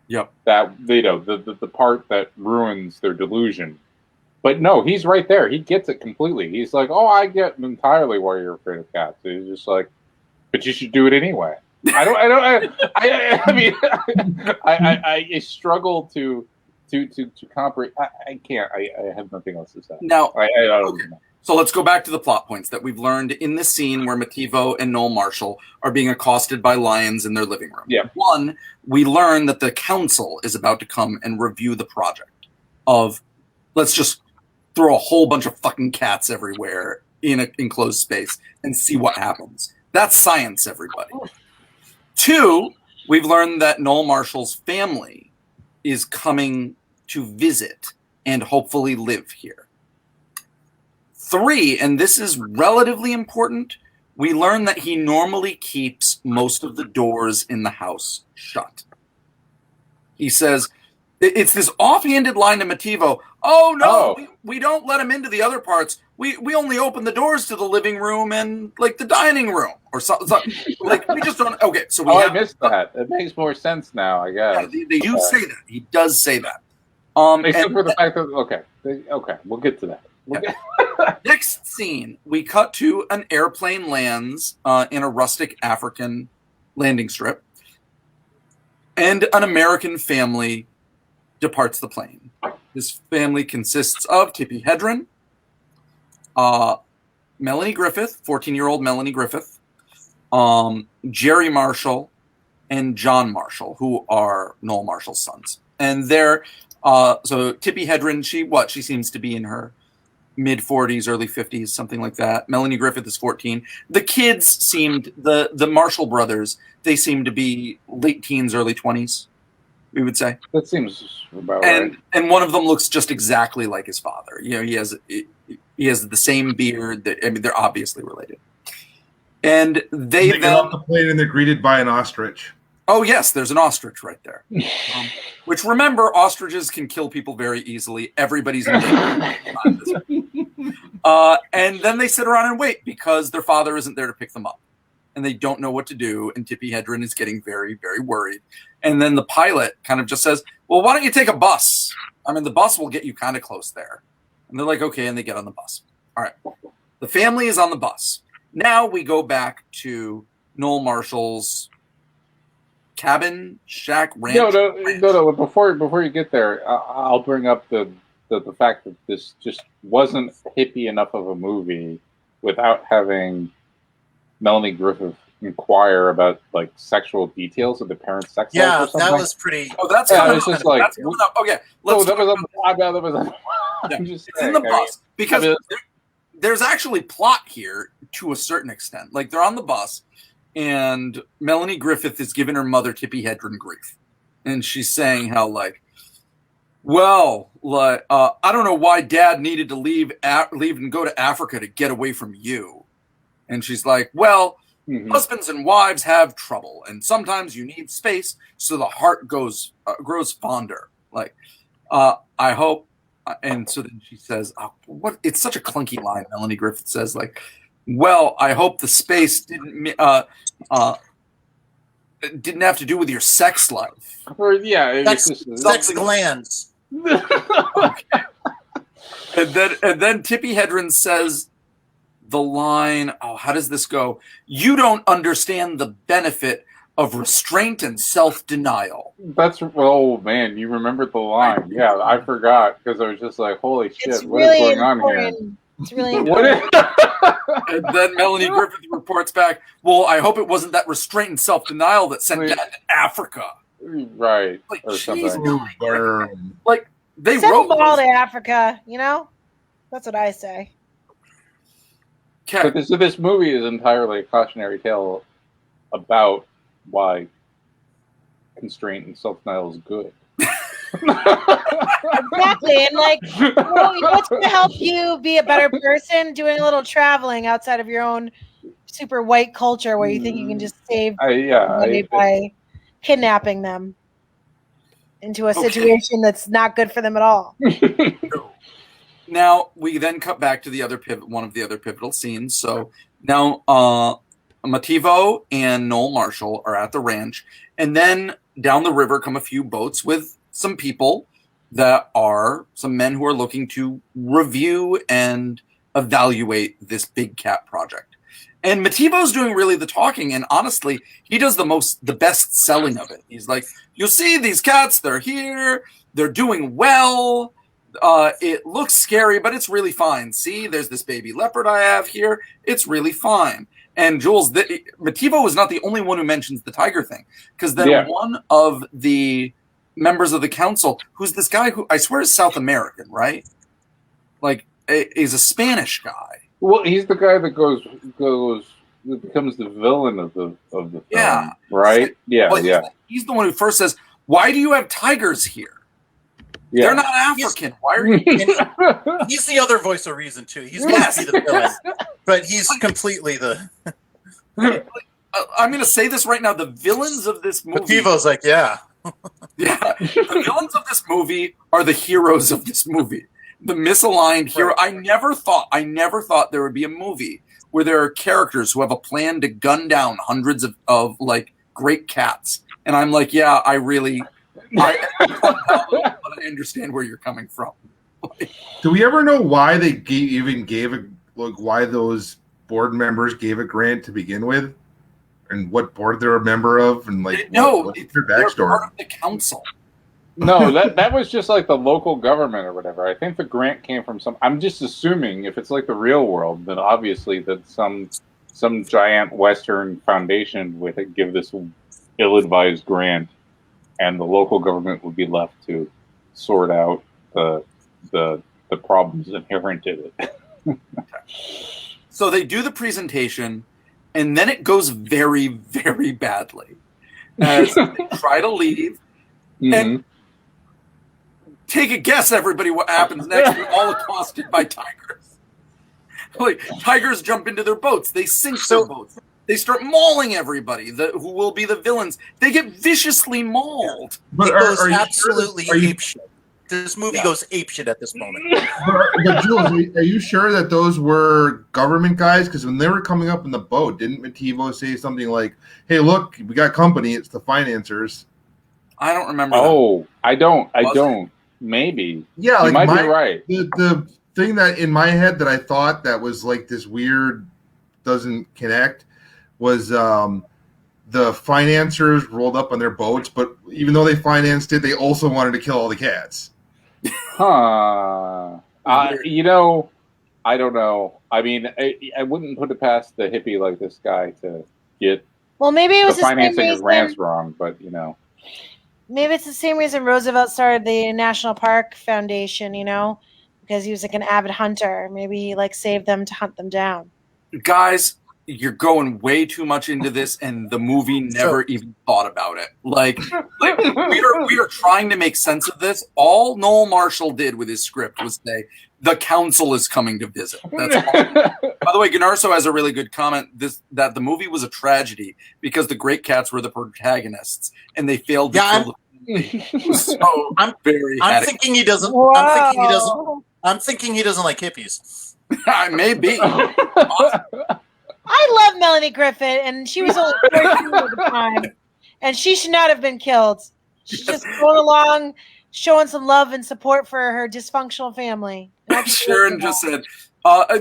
Yep. That the part that ruins their delusion. But no, he's right there. He gets it completely. He's like, "Oh, I get entirely why you're afraid of cats." He's just like, "But you should do it anyway." I mean, I struggle to comprehend. I can't. I have nothing else to say. Now, I don't okay. know. So let's go back to the plot points that we've learned in this scene where Mativo and Noel Marshall are being accosted by lions in their living room. Yeah. One, we learn that the council is about to come and review the project of, let's just throw a whole bunch of fucking cats everywhere in an enclosed space and see what happens. That's science, everybody. Two, we've learned that Noel Marshall's family is coming to visit and hopefully live here. Three, and this is relatively important, we learn that he normally keeps most of the doors in the house shut. He says, it's this offhanded line to Mativo, "Oh, no, we don't let him into the other parts. We only open the doors to the living room and, like, the dining room." Or something. Like, we just don't... Okay, so I missed that. It makes more sense now, I guess. Yeah, they do say that. He does say that. Except for the fact that... Okay, we'll get to that. Next scene, we cut to an airplane lands in a rustic African landing strip, and an American family departs the plane. This family consists of Tippi Hedren, Melanie Griffith, 14-year-old Melanie Griffith, Jerry Marshall, and John Marshall, who are Noel Marshall's sons. And they're so Tippi Hedren, she seems to be in her mid-40s, early 50s, something like that. Melanie Griffith is 14. The kids seemed, the Marshall brothers, they seem to be late teens, early 20s, we would say. That seems about right. And one of them looks just exactly like his father. You know, he has the same beard. I mean, they're obviously related. And they get off the plane and they're greeted by an ostrich. Oh, yes, there's an ostrich right there. Which, remember, ostriches can kill people very easily. Everybody's in and then they sit around and wait because their father isn't there to pick them up. And they don't know what to do. And Tippi Hedren is getting very, very worried. And then the pilot kind of just says, "Well, why don't you take a bus? I mean, the bus will get you kind of close there." And they're like, "Okay," and they get on the bus. All right. The family is on the bus. Now we go back to Noel Marshall's cabin, shack, ranch. No. Before you get there, I'll bring up the fact that this just wasn't hippie enough of a movie without having Melanie Griffith inquire about like sexual details of the parents' sex life or something. That was pretty. Oh, that's it's just like okay. Let's. That was on the. I'm just it's in the bus because there's actually plot here to a certain extent. Like, they're on the bus, and Melanie Griffith is giving her mother Tippi Hedren grief, and she's saying how I don't know why Dad needed to leave and go to Africa to get away from you. And she's like, well, husbands and wives have trouble, and sometimes you need space so the heart grows fonder. Like, I hope. And so then she says, "What? It's such a clunky line." Melanie Griffith says, "Like, well, I hope the space didn't have to do with your sex life." Or sex glands. Okay. And then Tippi Hedren says the line, how does this go? "You don't understand the benefit of restraint and self-denial. That's oh man, you remembered the line. Yeah, I forgot because I was just like, holy shit, It's what is really going on here? important. It's really What important. is And then Melanie Griffith reports back, well, I hope it wasn't that restraint and self-denial that sent Dad to Africa. right Like, or jeez, something? Ooh, burn. like they Send wrote them all those- to Africa, you know? That's what I say. But this movie is entirely a cautionary tale about why constraint and self-denial is good. Exactly. And like, what's going to help you be a better person? Doing a little traveling outside of your own super white culture where you think you can just save money by kidnapping them into a situation that's not good for them at all. Now we then cut back to the other one of the other pivotal scenes. So now Mativo and Noel Marshall are at the ranch, and then down the river come a few boats with some people that are some men who are looking to review and evaluate this big cat project. And Mativo's doing really the talking, and honestly, he does the best selling of it. He's like, "You'll see these cats; they're here, they're doing well. It looks scary, but it's really fine. See, there's this baby leopard I have here; it's really fine." And Jules, Mativo is not the only one who mentions the tiger thing, because then one of the members of the council, who's this guy who I swear is South American, right? Like, is a Spanish guy. Well, he's the guy that becomes the villain of the film, right? Yeah, well, he's the one who first says, "Why do you have tigers here? Yeah. They're not African. Why are you?" He's the other voice of reason too. He's supposed to be the villain, but he's completely the. I'm going to say this right now: the villains of this movie. Mativo's like, yeah. The villains of this movie are the heroes of this movie. The misaligned hero. I never thought there would be a movie where there are characters who have a plan to gun down hundreds of like great cats, and I'm like, yeah, I understand where you're coming from. Do we ever know why they why those board members gave a grant to begin with, and what board they're a member of, and like what's their they're backstory? part of the council. No, that was just like the local government or whatever. I think the grant came from some. I'm just assuming if it's like the real world, then obviously that some giant Western foundation would give this ill-advised grant, and the local government would be left to sort out the problems inherent in it. So they do the presentation, and then it goes very, very badly as they try to leave. And take a guess, everybody, what happens next. We're all accosted by tigers. Like, tigers jump into their boats. They sink their boats. They start mauling everybody who will be the villains. They get viciously mauled. But It goes are you absolutely sure, apeshit. This movie goes apeshit at this moment. but Jules, are you sure that those were government guys? Because when they were coming up in the boat, didn't Mativo say something like, "Hey, look, we got company. It's the financiers." I don't remember. Oh, I don't. Was Maybe. Yeah, You like might be right. The thing that in my head that I thought that was like this weird doesn't connect was the financiers rolled up on their boats, but even though they financed it, they also wanted to kill all the cats. Huh. I don't know. I mean, I wouldn't put it past the hippie like this guy to get Well, maybe it the was the same financing of grants reason. wrong, but Maybe it's the same reason Roosevelt started the National Park Foundation, because he was like an avid hunter. Maybe he like saved them to hunt them down. Guys, you're going way too much into this, and the movie never even thought about it. Like we are trying to make sense of this. All Noel Marshall did with his script was say, the council is coming to visit. That's all. By the way, Gunarso has a really good comment that the movie was a tragedy because the great cats were the protagonists, and they failed to kill the so I'm thinking he doesn't. Wow. I'm thinking he doesn't like hippies. Maybe. I love Melanie Griffith, and she was only 14 at the time, and she should not have been killed. She's just going along, showing some love and support for her dysfunctional family. Sharon just said,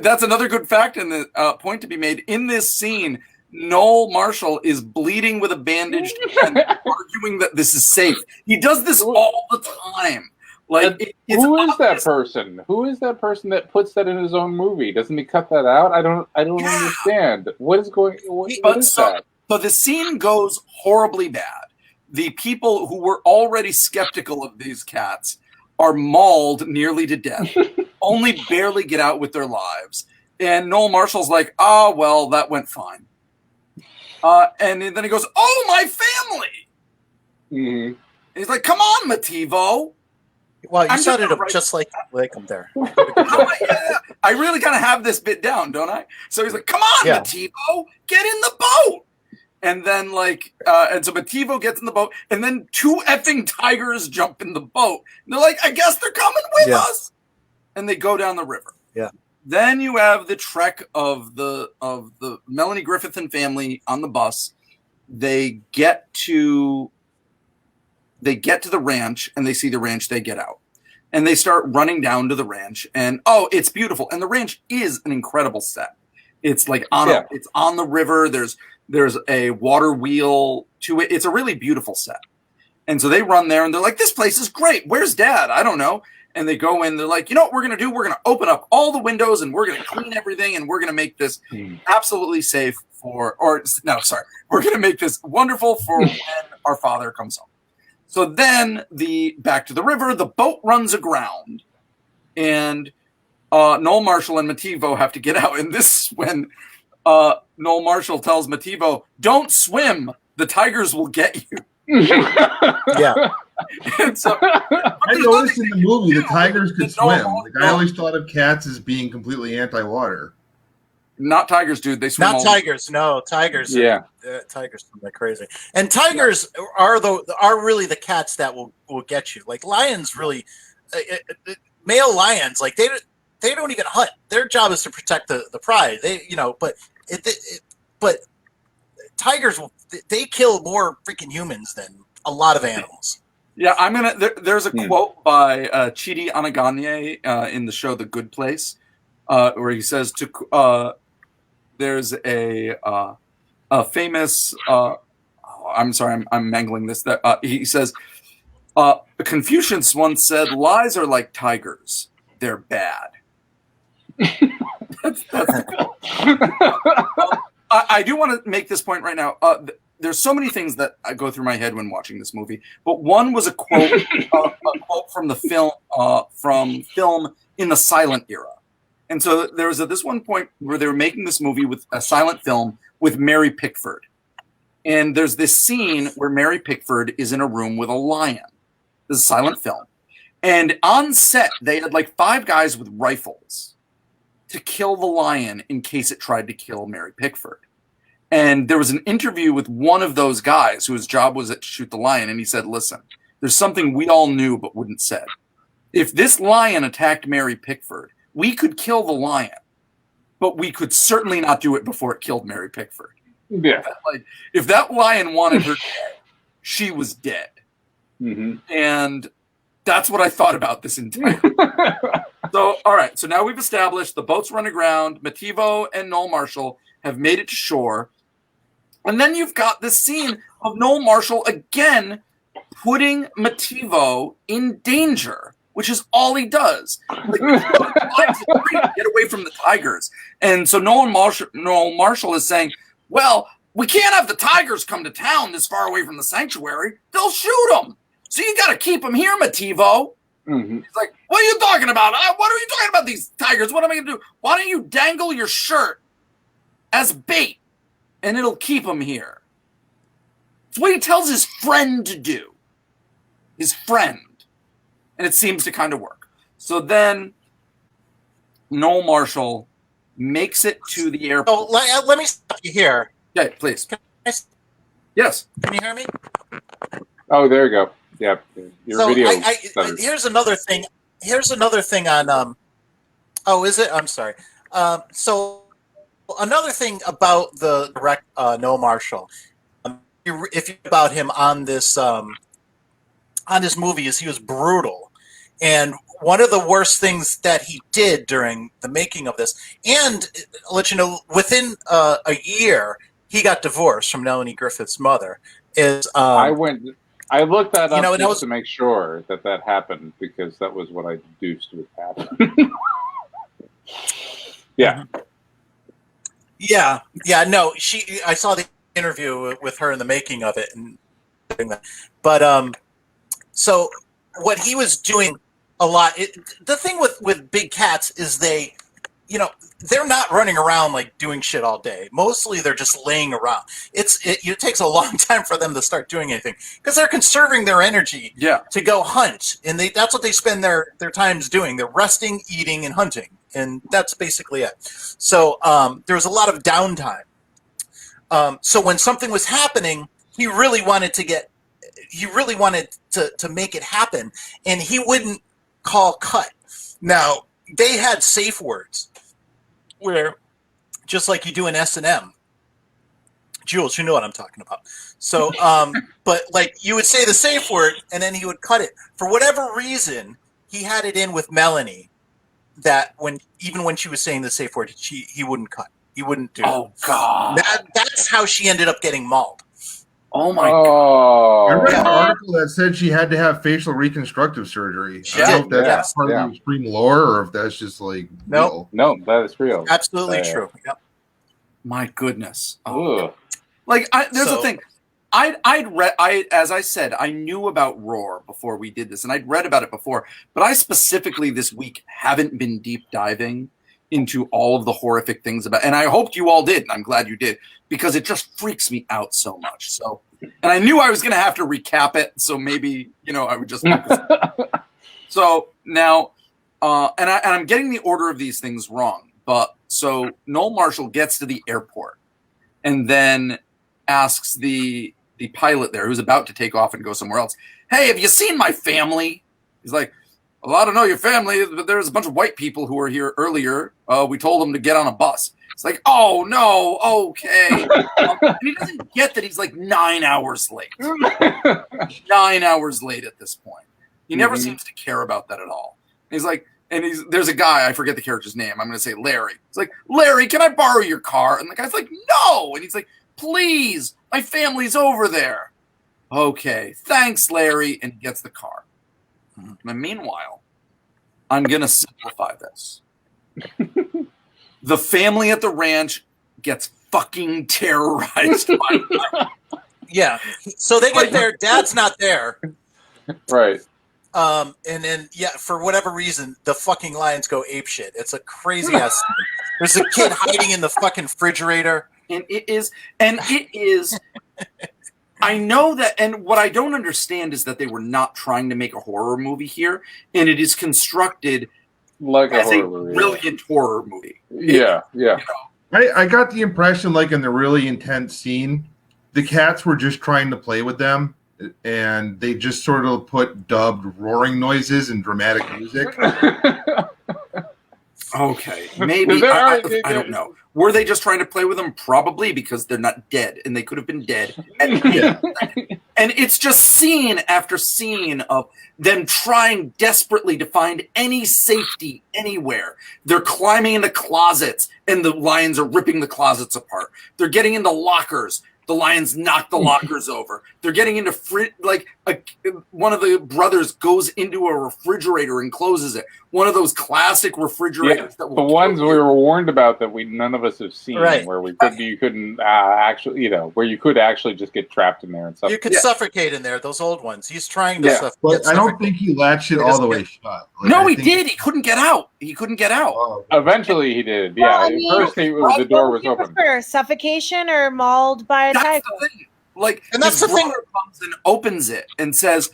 that's another good fact and the point to be made. In this scene, Noel Marshall is bleeding with a bandaged hand, arguing that this is safe. He does this all the time. Like, who is that person? Who is that person that puts that in his own movie? Doesn't he cut that out? I don't understand. What is going? What is that? So the scene goes horribly bad. The people who were already skeptical of these cats are mauled nearly to death, only barely get out with their lives. And Noel Marshall's like, "Oh well, that went fine." And then he goes, "Oh, my family!" Mm-hmm. He's like, "Come on, Mativo." Well, you set it up just like him there. I really kind of have this bit down, don't I? So he's like, "Come on, Mativo, get in the boat." And then and so Mativo gets in the boat, and then 2 effing tigers jump in the boat. And they're like, "I guess they're coming with us." And they go down the river. Yeah. Then you have the trek of the Melanie Griffith and family on the bus. They get to the ranch, and they see the ranch. They get out, and they start running down to the ranch. And it's beautiful. And the ranch is an incredible set. It's like it's on the river. There's a water wheel to it. It's a really beautiful set. And so they run there, and they're like, "This place is great. Where's Dad? I don't know." And they go in. They're like, "You know what we're gonna do? We're gonna open up all the windows, and we're gonna clean everything, and we're gonna make this absolutely safe we're gonna make this wonderful for when our father comes home." So then back to the river, the boat runs aground, and Noel Marshall and Mativo have to get out. And this is when Noel Marshall tells Mativo, "Don't swim. The tigers will get you." Yeah. And so, I noticed in the movie the tigers could swim. I always thought of cats as being completely anti-water. Not tigers, dude. They swim. Not tigers. No, tigers. Yeah. Tigers swim like crazy. And tigers are really the cats that will get you. Like lions, really, male lions, like they don't even hunt. Their job is to protect the pride. But tigers they kill more freaking humans than a lot of animals. Yeah, there's a quote by Chidi Anaganye in the show The Good Place, where he says there's a famous. I'm sorry, I'm mangling this. That he says, Confucius once said, "Lies are like tigers; they're bad." that's I do want to make this point right now. There's so many things that go through my head when watching this movie, but one was a quote, from the film in the silent era. And so there was this one point where they were making this movie with a silent film with Mary Pickford. And there's this scene where Mary Pickford is in a room with a lion. This is a silent film. And on set, they had 5 guys with rifles to kill the lion in case it tried to kill Mary Pickford. And there was an interview with one of those guys whose job was to shoot the lion. And he said, "Listen, there's something we all knew but wouldn't say. If this lion attacked Mary Pickford, we could kill the lion, but we could certainly not do it before it killed Mary Pickford." Yeah. If that lion wanted her dead, she was dead. Mm-hmm. And that's what I thought about this entire. So, all right. So now we've established the boats run aground. Mativo and Noel Marshall have made it to shore. And then you've got this scene of Noel Marshall again putting Mativo in danger, which is all he does. Get away from the tigers. And so Noel Marshall is saying, "Well, we can't have the tigers come to town this far away from the sanctuary. They'll shoot them. So you got to keep them here, Mativo." Mm-hmm. He's like, "What are you talking about? What are you talking about, these tigers? What am I going to do? Why don't you dangle your shirt as bait, and it'll keep him here?" It's what he tells his friend to do. His friend. And it seems to kind of work. So then Noel Marshall makes it to the airport. Oh, let me stop you here. Okay, please. Yes. Can you hear me? Oh, there you go. Yeah, your video. Here's another thing. Here's another thing on. Oh, is it? I'm sorry. So another thing about the direct Noel Marshall, if you about him on this movie, is he was brutal, and one of the worst things that he did during the making of this, and I'll let you know, within a year, he got divorced from Melanie Griffith's mother. Is I looked that up and to make sure that happened, because that was what I deduced would happen. Yeah. Yeah. No, I saw the interview with her in the making of it, and but so what he was doing a lot. The thing with big cats is they're not running around like doing shit all day. Mostly they're just laying around. It takes a long time for them to start doing anything because they're conserving their energy to go hunt, and that's what they spend their times doing. They're resting, eating, and hunting, and that's basically it. So there was a lot of downtime. So when something was happening, he really wanted to make it happen, and he wouldn't call cut. Now they had safe words, where just like you do in S&M, Jules, you know what I'm talking about. So, but like you would say the safe word, and then he would cut it. For whatever reason, he had it in with Melanie that even when she was saying the safe word, he wouldn't cut. He wouldn't do. Oh God! That's how she ended up getting mauled. Oh my God! I read an article that said she had to have facial reconstructive surgery. I don't know if that's part of the extreme lore, or if that's just like no, that is real. Absolutely true. Yep. My goodness! Ugh. Like there's a thing. I'd read. As I said, I knew about Roar before we did this, and I'd read about it before. But I specifically this week haven't been deep diving into all of the horrific things about, and I hoped you all did, and I'm glad you did, because it just freaks me out so much. So, and I knew I was going to have to recap it, so maybe I would just. So now, and I'm getting the order of these things wrong, but so Noel Marshall gets to the airport, and then asks the pilot there, who's about to take off and go somewhere else, "Hey, have you seen my family?" He's like, "Well, I don't know your family, but there's a bunch of white people who were here earlier. We told them to get on a bus." It's like, "Oh, no, okay." And he doesn't get that he's like 9 hours late. 9 hours late at this point. He never seems to care about that at all. And he's like, there's a guy, I forget the character's name. I'm going to say Larry. He's like, "Larry, can I borrow your car?" And the guy's like, "No." And he's like, "Please, my family's over there." "Okay, thanks, Larry," and gets the car. And meanwhile, I'm going to simplify this. The family at the ranch gets fucking terrorized by Yeah. So they get there. Dad's not there. Right. And then, for whatever reason, the fucking lions go apeshit. It's a crazy ass scene. There's a kid hiding in the fucking refrigerator. And it is. I know that, and what I don't understand is that they were not trying to make a horror movie here, and it is constructed like as a horror movie. Brilliant horror movie. Yeah. I got the impression, like in the really intense scene, the cats were just trying to play with them, and they just sort of put dubbed roaring noises and dramatic music. Okay, maybe. I don't know. Were they just trying to play with them? Probably, because they're not dead, and they could have been dead. And it's just scene after scene of them trying desperately to find any safety anywhere. They're climbing into closets, and the lions are ripping the closets apart. They're getting into lockers. The lions knock the lockers over. They're getting into one of the brothers goes into a refrigerator and closes it. One of those classic refrigerators that the ones we were warned about that none of us have seen, right. Where you couldn't actually, where you could actually just get trapped in there and stuff. You could suffocate in there. Those old ones. He's trying to suffocate. But I don't think he latched it all the way shut. No, he did. He couldn't get out. Oh, eventually, he did. Well, Yeah. I mean, First, the door was open. Suffocation or mauled by a tiger? That's the thing. Like, and that's the thing. Comes and opens it and says,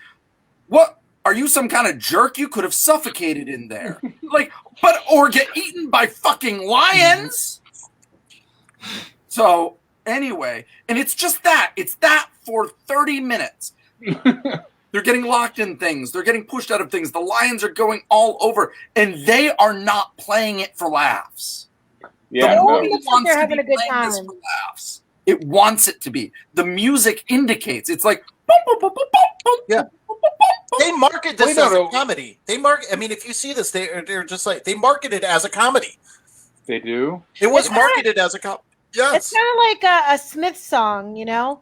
"What? Are you some kind of jerk? You could have suffocated in there, or get eaten by fucking lions." So anyway, and it's just that. It's that for 30 minutes. They're getting locked in things. They're getting pushed out of things. The lions are going all over, and they are not playing it for laughs. Yeah, the movie wants they're to having be a good playing this time. for laughs. It wants it to be. The music indicates. It's like boom, boom, boom, boom, boom, Yeah. boom, boom, boom, boom. They market this as a comedy. I mean, if you see this, they're just like they market it as a comedy. They do. It was marketed as a comedy. Yes. It's kind of like a Smith song, you know,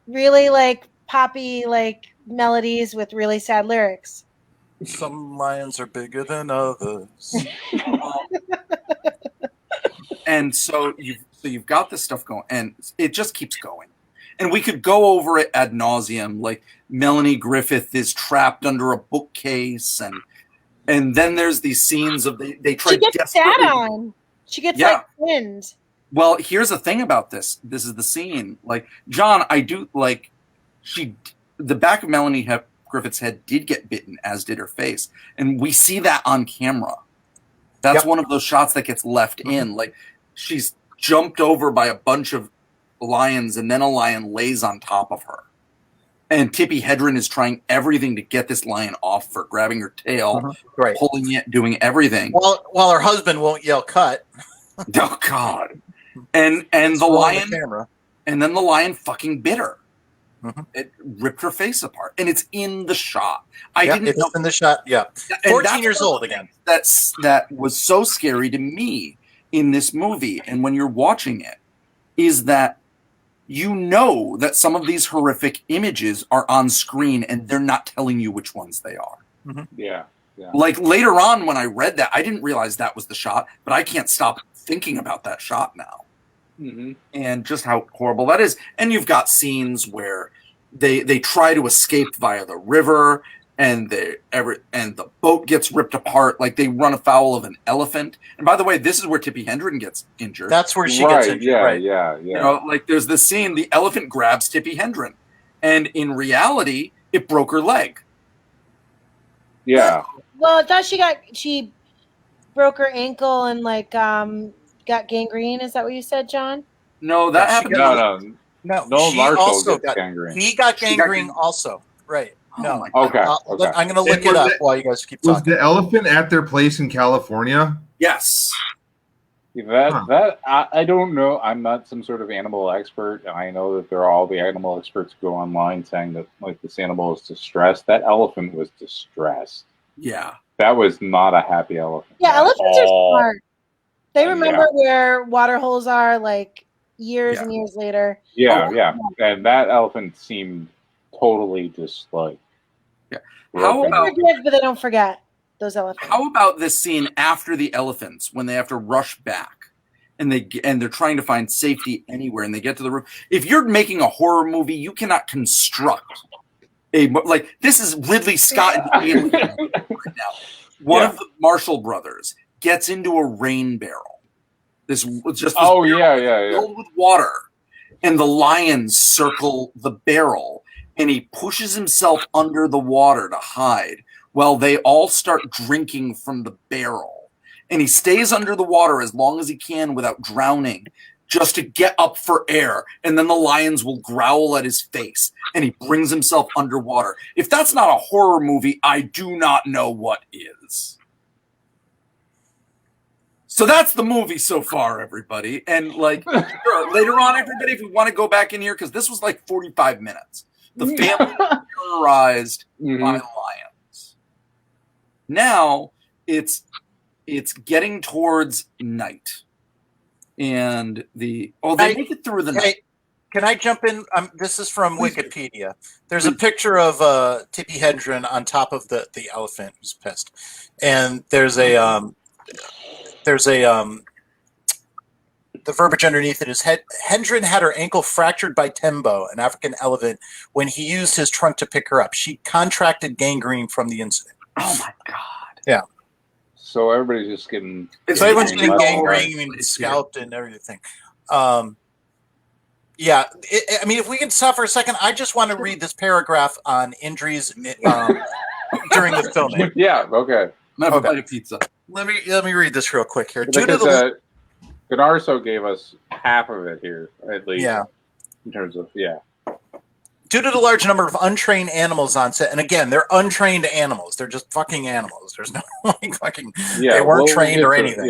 really like poppy like melodies with really sad lyrics. Some lions are bigger than others. And so you've got this stuff going, and it just keeps going. And we could go over it ad nauseum. Like Melanie Griffith is trapped under a bookcase, and then there's these scenes of they try. She gets sat on. She gets like pinned. Well, here's the thing about this. This is the scene. Like John, I do like the back of Melanie Griffith's head did get bitten, as did her face, and we see that on camera. That's one of those shots that gets left in. Like she's jumped over by a bunch of lions, and then a lion lays on top of her. And Tippi Hedren is trying everything to get this lion off her, grabbing her tail, pulling it, doing everything. While her husband won't yell cut. Oh God! And the lion, and then the lion fucking bit her. Mm-hmm. It ripped her face apart, and it's in the shot. It's in the shot. Yeah, 14 years old again. That was so scary to me in this movie, and when you're watching it, is that you know that some of these horrific images are on screen, and they're not telling you which ones they are. Mm-hmm. Yeah. Like later on, when I read that, I didn't realize that was the shot, but I can't stop thinking about that shot now. Mm-hmm. And just how horrible that is. And you've got scenes where they try to escape via the river, and the boat gets ripped apart, like they run afoul of an elephant. And by the way, this is where Tippi Hedren gets injured. That's where she gets injured. Yeah. You know, like there's this scene, the elephant grabs Tippi Hedren, and in reality, it broke her leg. Yeah. Well, I thought she broke her ankle and like got gangrene. Is that what you said, John? No, that happened. No, Marshall gets gangrene. He got gangrene also. Right. No. Okay. I'm going to look it up while you guys keep talking. Was the elephant at their place in California? Yes. That I don't know. I'm not some sort of animal expert. I know that all the animal experts go online saying that like this animal is distressed. That elephant was distressed. Yeah. That was not a happy elephant. Yeah, elephants are smart. They remember where water holes are like years and years later. Yeah. And that elephant seemed totally just like. Yeah. They forget, but they don't forget those elephants. How about this scene after the elephants when they have to rush back and they're trying to find safety anywhere and they get to the roof? If you're making a horror movie, you cannot construct this is Ridley Scott and Alien right now. One of the Marshall brothers gets into a rain barrel. Filled with water, and the lions circle the barrel, and he pushes himself under the water to hide while they all start drinking from the barrel. And he stays under the water as long as he can without drowning, just to get up for air, and then the lions will growl at his face, and he brings himself underwater. If that's not a horror movie, I do not know what is. So that's the movie so far, everybody. And sure, later on, everybody, if we want to go back in here, because this was like 45 minutes. The family was terrorized by lions. Now it's getting towards night. And they make it through the night. Can I jump in? This is from Wikipedia. There's a picture of Tippi Hedren on top of the elephant who's pissed, and there's the verbiage underneath it is Hedren had her ankle fractured by Tembo, an African elephant, when he used his trunk to pick her up. She contracted gangrene from the incident. Oh my God! Yeah. So everybody's just getting. So everyone's getting gangrene and scalped and everything. I mean, if we can stop for a second, I just want to read this paragraph on injuries during the filming. Yeah. Okay. I'm gonna have a bite of pizza. Let me read this real quick here. Gonarso gave us half of it here, at least. Yeah. In terms of Due to the large number of untrained animals on set, and again, they're untrained animals. They're just fucking animals. There's no they weren't trained or anything.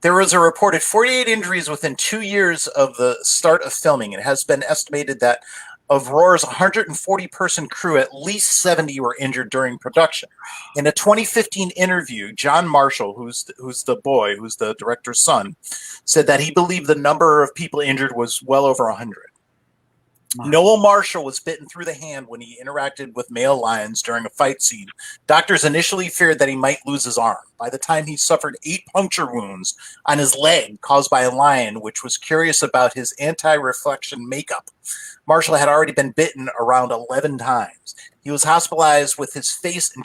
There was a reported 48 injuries within 2 years of the start of filming. It has been estimated that Of Roar's 140-person crew, at least 70 were injured during production. In a 2015 interview, John Marshall, who's the director's son, said that he believed the number of people injured was well over 100. Noel Marshall was bitten through the hand when he interacted with male lions during a fight scene. Doctors initially feared that he might lose his arm. By the time he suffered 8 puncture wounds on his leg caused by a lion, which was curious about his anti-reflection makeup. Marshall had already been bitten around 11 times. He was hospitalized with his face and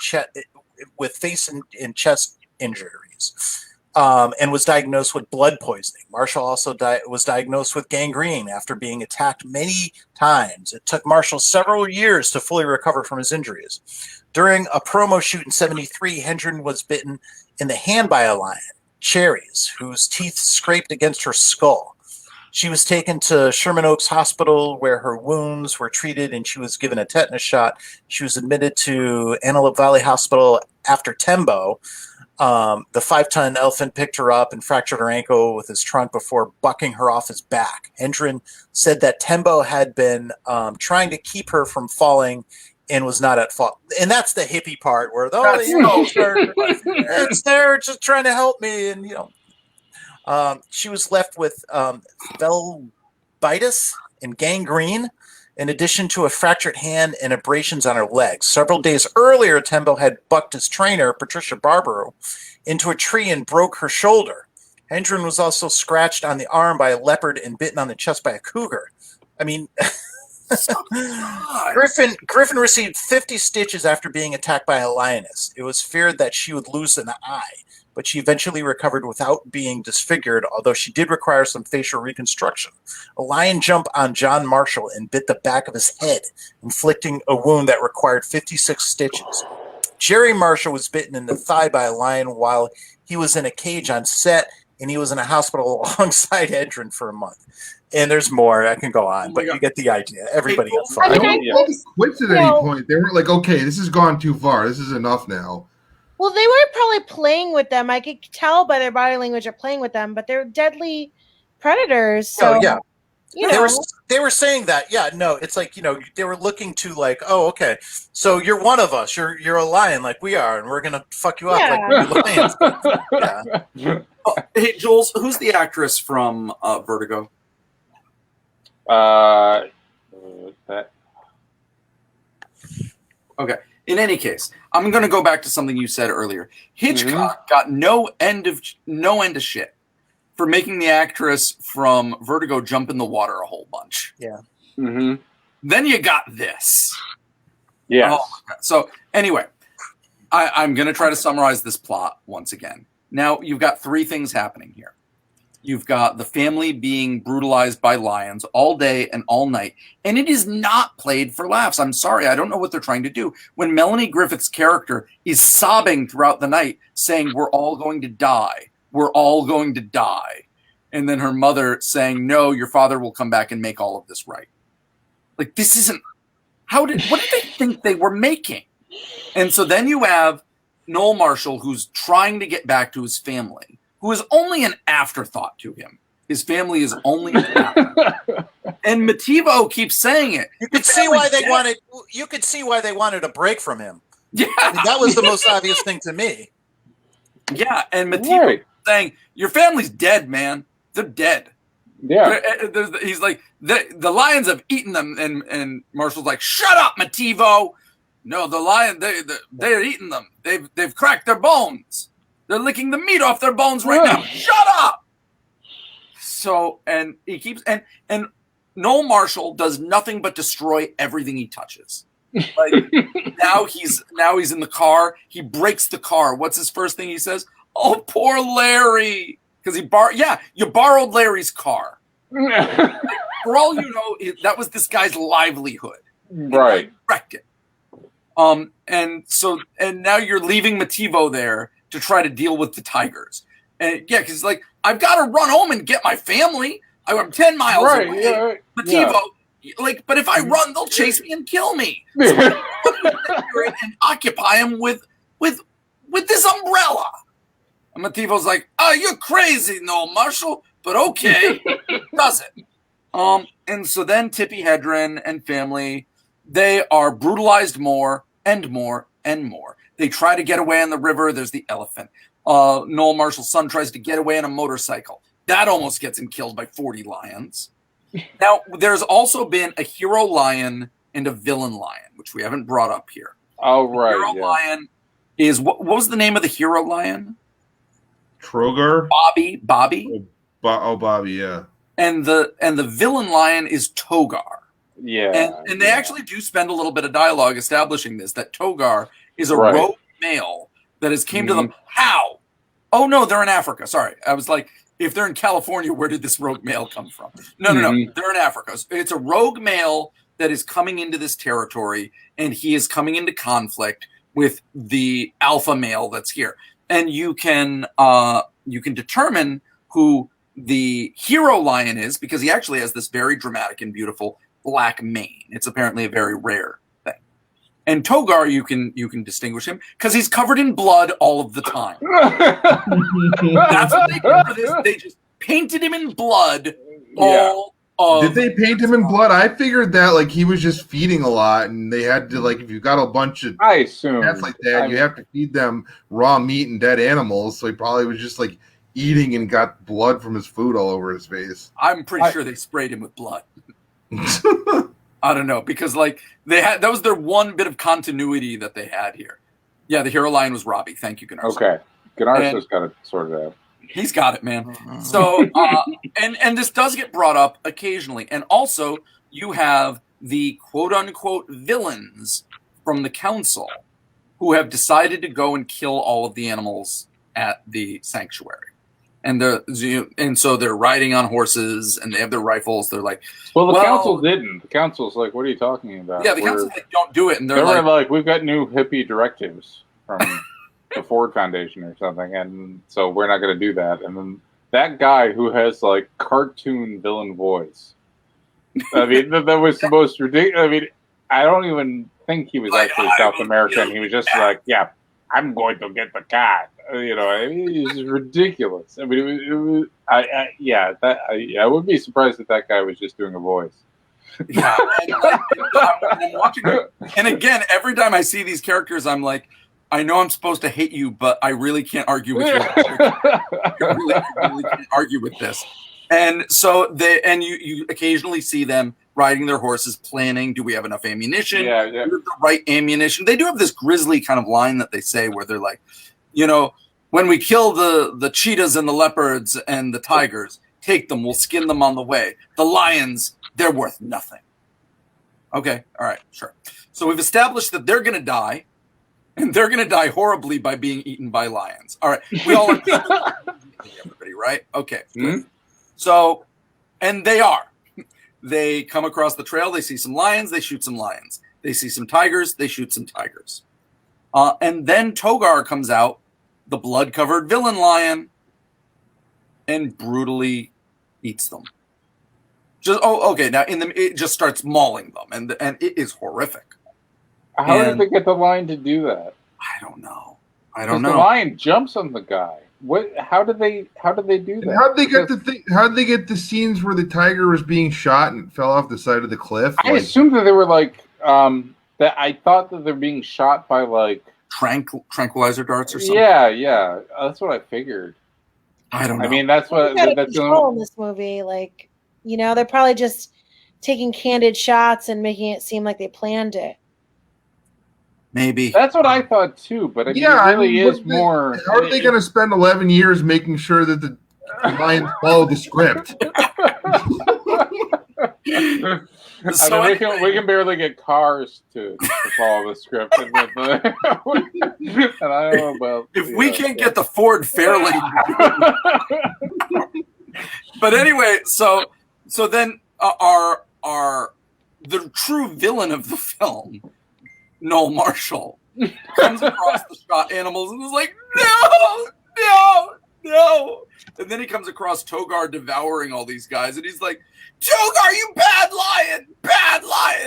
chest injuries. And was diagnosed with blood poisoning. Marshall also was diagnosed with gangrene after being attacked many times. It took Marshall several years to fully recover from his injuries. During a promo shoot in '73, Hendren was bitten in the hand by a lion, Cherries, whose teeth scraped against her skull. She was taken to Sherman Oaks Hospital where her wounds were treated and she was given a tetanus shot. She was admitted to Antelope Valley Hospital after Tembo. The 5-ton elephant picked her up and fractured her ankle with his trunk before bucking her off his back. Hendren said that Tembo had been trying to keep her from falling and was not at fault. And that's the hippie part where they're just trying to help me. And, she was left with phlebitis and gangrene, in addition to a fractured hand and abrasions on her legs. Several days earlier, Tembo had bucked his trainer, Patricia Barbaro, into a tree and broke her shoulder. Hendren was also scratched on the arm by a leopard and bitten on the chest by a cougar. I mean, Griffin received 50 stitches after being attacked by a lioness. It was feared that she would lose an eye, but she eventually recovered without being disfigured, although she did require some facial reconstruction. A lion jumped on John Marshall and bit the back of his head, inflicting a wound that required 56 stitches. Jerry Marshall was bitten in the thigh by a lion while he was in a cage on set, and he was in a hospital alongside Hendren for a month. And there's more. I can go on, but you get the idea. Everybody got fun. I don't quit at any point. They weren't like, okay, this has gone too far. This is enough now. Well, they were probably playing with them. I could tell by their body language they're playing with them, but they're deadly predators. So, They were saying that. Yeah, no, it's like, they were looking to like, oh, okay, so you're one of us. You're a lion like we are, and we're going to fuck you up like we're lions. Hey, Jules, who's the actress from Vertigo? Okay. In any case, I'm going to go back to something you said earlier. Hitchcock got no end of shit for making the actress from Vertigo jump in the water a whole bunch. Yeah. Mm-hmm. Then you got this. Yes. Oh, so anyway, I'm going to try to summarize this plot once again. Now, you've got 3 things happening here. You've got the family being brutalized by lions all day and all night. And it is not played for laughs. I'm sorry. I don't know what they're trying to do. When Melanie Griffith's character is sobbing throughout the night saying, we're all going to die. We're all going to die. And then her mother saying, no, your father will come back and make all of this right. Like, this isn't, what did they think they were making? And so then you have Noel Marshall, who's trying to get back to his family, who is only an afterthought to him. His family is only an afterthought. And Mativo keeps saying it. You could see why they wanted. You could see why they wanted a break from him. Yeah, I mean, that was the most obvious thing to me. Yeah, and Mativo saying, "Your family's dead, man. They're dead." Yeah. He's like, the lions have eaten them, and Marshall's like, "Shut up, Mativo. No, the lion they're eating them. They've cracked their bones. They're licking the meat off their bones right now. Shut up!" So, and he keeps and Noel Marshall does nothing but destroy everything he touches. Like now he's in the car. He breaks the car. What's his first thing he says? "Oh, poor Larry," because you borrowed Larry's car. For all you know, that was this guy's livelihood. Right. He wrecked it. And now you're leaving Mativo there to try to deal with the tigers. And because like, I've got to run home and get my family. I'm 10 miles away. Yeah, Mativo, but if I run, they'll chase me and kill me. So I'm and occupy him with this umbrella. And Mativo's like, "Oh, you're crazy, Noel Marshall, but okay." Does it. And so then Tippi Hedren and family, they are brutalized more and more and more. They try to get away on the river. There's the elephant. Noel Marshall's son tries to get away on a motorcycle. That almost gets him killed by 40 lions. Now, there's also been a hero lion and a villain lion, which we haven't brought up here. Oh, The right. hero Yeah. lion is, what was the name of the hero lion? Trogar. Bobby. Bobby, yeah. And the villain lion is Togar. Yeah. And they actually do spend a little bit of dialogue establishing this, that Togar is a Right. rogue male that has came to them. How? Oh, no, they're in Africa. Sorry. I was like, if they're in California, where did this rogue male come from? No. They're in Africa. It's a rogue male that is coming into this territory, and he is coming into conflict with the alpha male that's here. And you can determine who the hero lion is, because he actually has this very dramatic and beautiful black mane. It's apparently a very rare thing. And Togar, you can distinguish him because he's covered in blood all of the time. That's what they did for this. They just painted him in blood all of Did they paint him in blood? I figured that like he was just feeding a lot, and they had to like if you got a bunch of I assume cats like that, you have to feed them raw meat and dead animals. So he probably was just like eating and got blood from his food all over his face. I'm pretty sure they sprayed him with blood. I don't know, because like that was their one bit of continuity that they had here. Yeah, the hero lion was Robbie. Thank you, Gunnar. Okay. Gennar's got it sorted out. He's got it, man. So, and this does get brought up occasionally. And also, you have the quote-unquote villains from the council who have decided to go and kill all of the animals at the sanctuary. And so they're riding on horses, and they have their rifles. They're like, Well, the well- council didn't. The council's like, what are you talking about? yeah, the council like, don't do it. And They they're were like, like, we've got new hippie directives from the Ford Foundation or something, and so we're not going to do that. And then that guy who has like cartoon villain voice, I mean, that was the most ridiculous. I mean, I don't even think he was Like, actually I South will American. kill He was just that. like, yeah, I'm going to get the cat. You know, I mean, it was ridiculous. I mean, I would be surprised if that guy was just doing a voice. yeah. I'm watching it. And again, every time I see these characters, I'm like, I know I'm supposed to hate you, but I really can't argue with you. I really can't argue with this. And so you occasionally see them riding their horses, planning, do we have enough ammunition? Yeah. Do we have the right ammunition? They do have this grisly kind of line that they say where they're like, you know, when we kill the cheetahs and the leopards and the tigers, take them, we'll skin them on the way. The lions, they're worth nothing. Okay, all right, sure. So we've established that they're going to die, and they're going to die horribly by being eaten by lions. All right, we all everybody, right? Okay. Good. So, and they are. They come across the trail, they see some lions, they shoot some lions. They see some tigers, they shoot some tigers. And then Togar comes out, the blood-covered villain lion, and brutally eats them. Okay. Now it just starts mauling them, and it is horrific. How did And- they get the lion to do that? I don't know. The lion jumps on the guy. What? How did they do And that? how did they get the scenes where the tiger was being shot and fell off the side of the cliff? I assumed that they were like that. I thought that they're being shot by like tranquilizer darts or something. yeah. That's what I figured. I don't know. I mean, that's what Got that's the control only, in this movie, like they're probably just taking candid shots and making it seem like they planned it. maybe. that's what I thought too. But I mean, Yeah, it really is but more. How are they going to spend 11 years making sure that the lions follow the script? So I mean, anyway, we can barely get cars to follow the script. And I don't know about if we can't get the Ford Fairlane, but anyway, so then our the true villain of the film, Noel Marshall, comes across the shot animals and is like, no, and then he comes across Togar devouring all these guys, and he's like, Togar, you bad lion,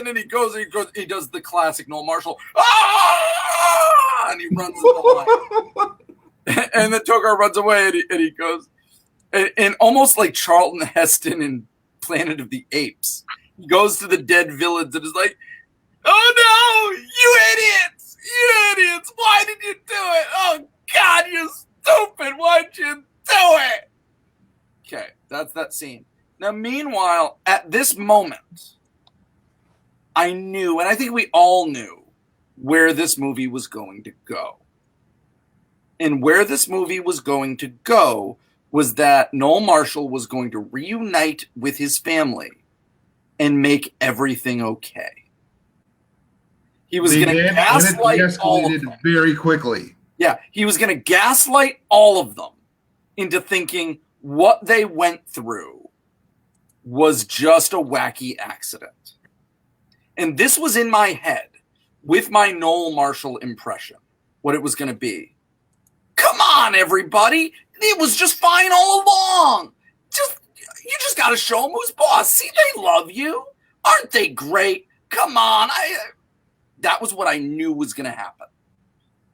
and he does the classic Noel Marshall, and he runs the lion. And then Togar runs away, and he goes, and almost like Charlton Heston in Planet of the Apes. He goes to the dead villains and is like, "Oh no, you idiots! You idiots! Why did you do it? Oh God, you're stupid! Why'd you do it?" Okay, that's that scene. Now, meanwhile, at this moment, I knew, and I think we all knew, where this movie was going to go. And where this movie was going to go was that Noel Marshall was going to reunite with his family and make everything okay. He was going to gaslight all of them. Very quickly. Yeah, he was going to gaslight all of them into thinking what they went through was just a wacky accident. And this was in my head with my Noel Marshall impression, what it was going to be. Come on, everybody. It was just fine all along. You just got to show them who's boss. See, they love you. Aren't they great? Come on. That was what I knew was going to happen.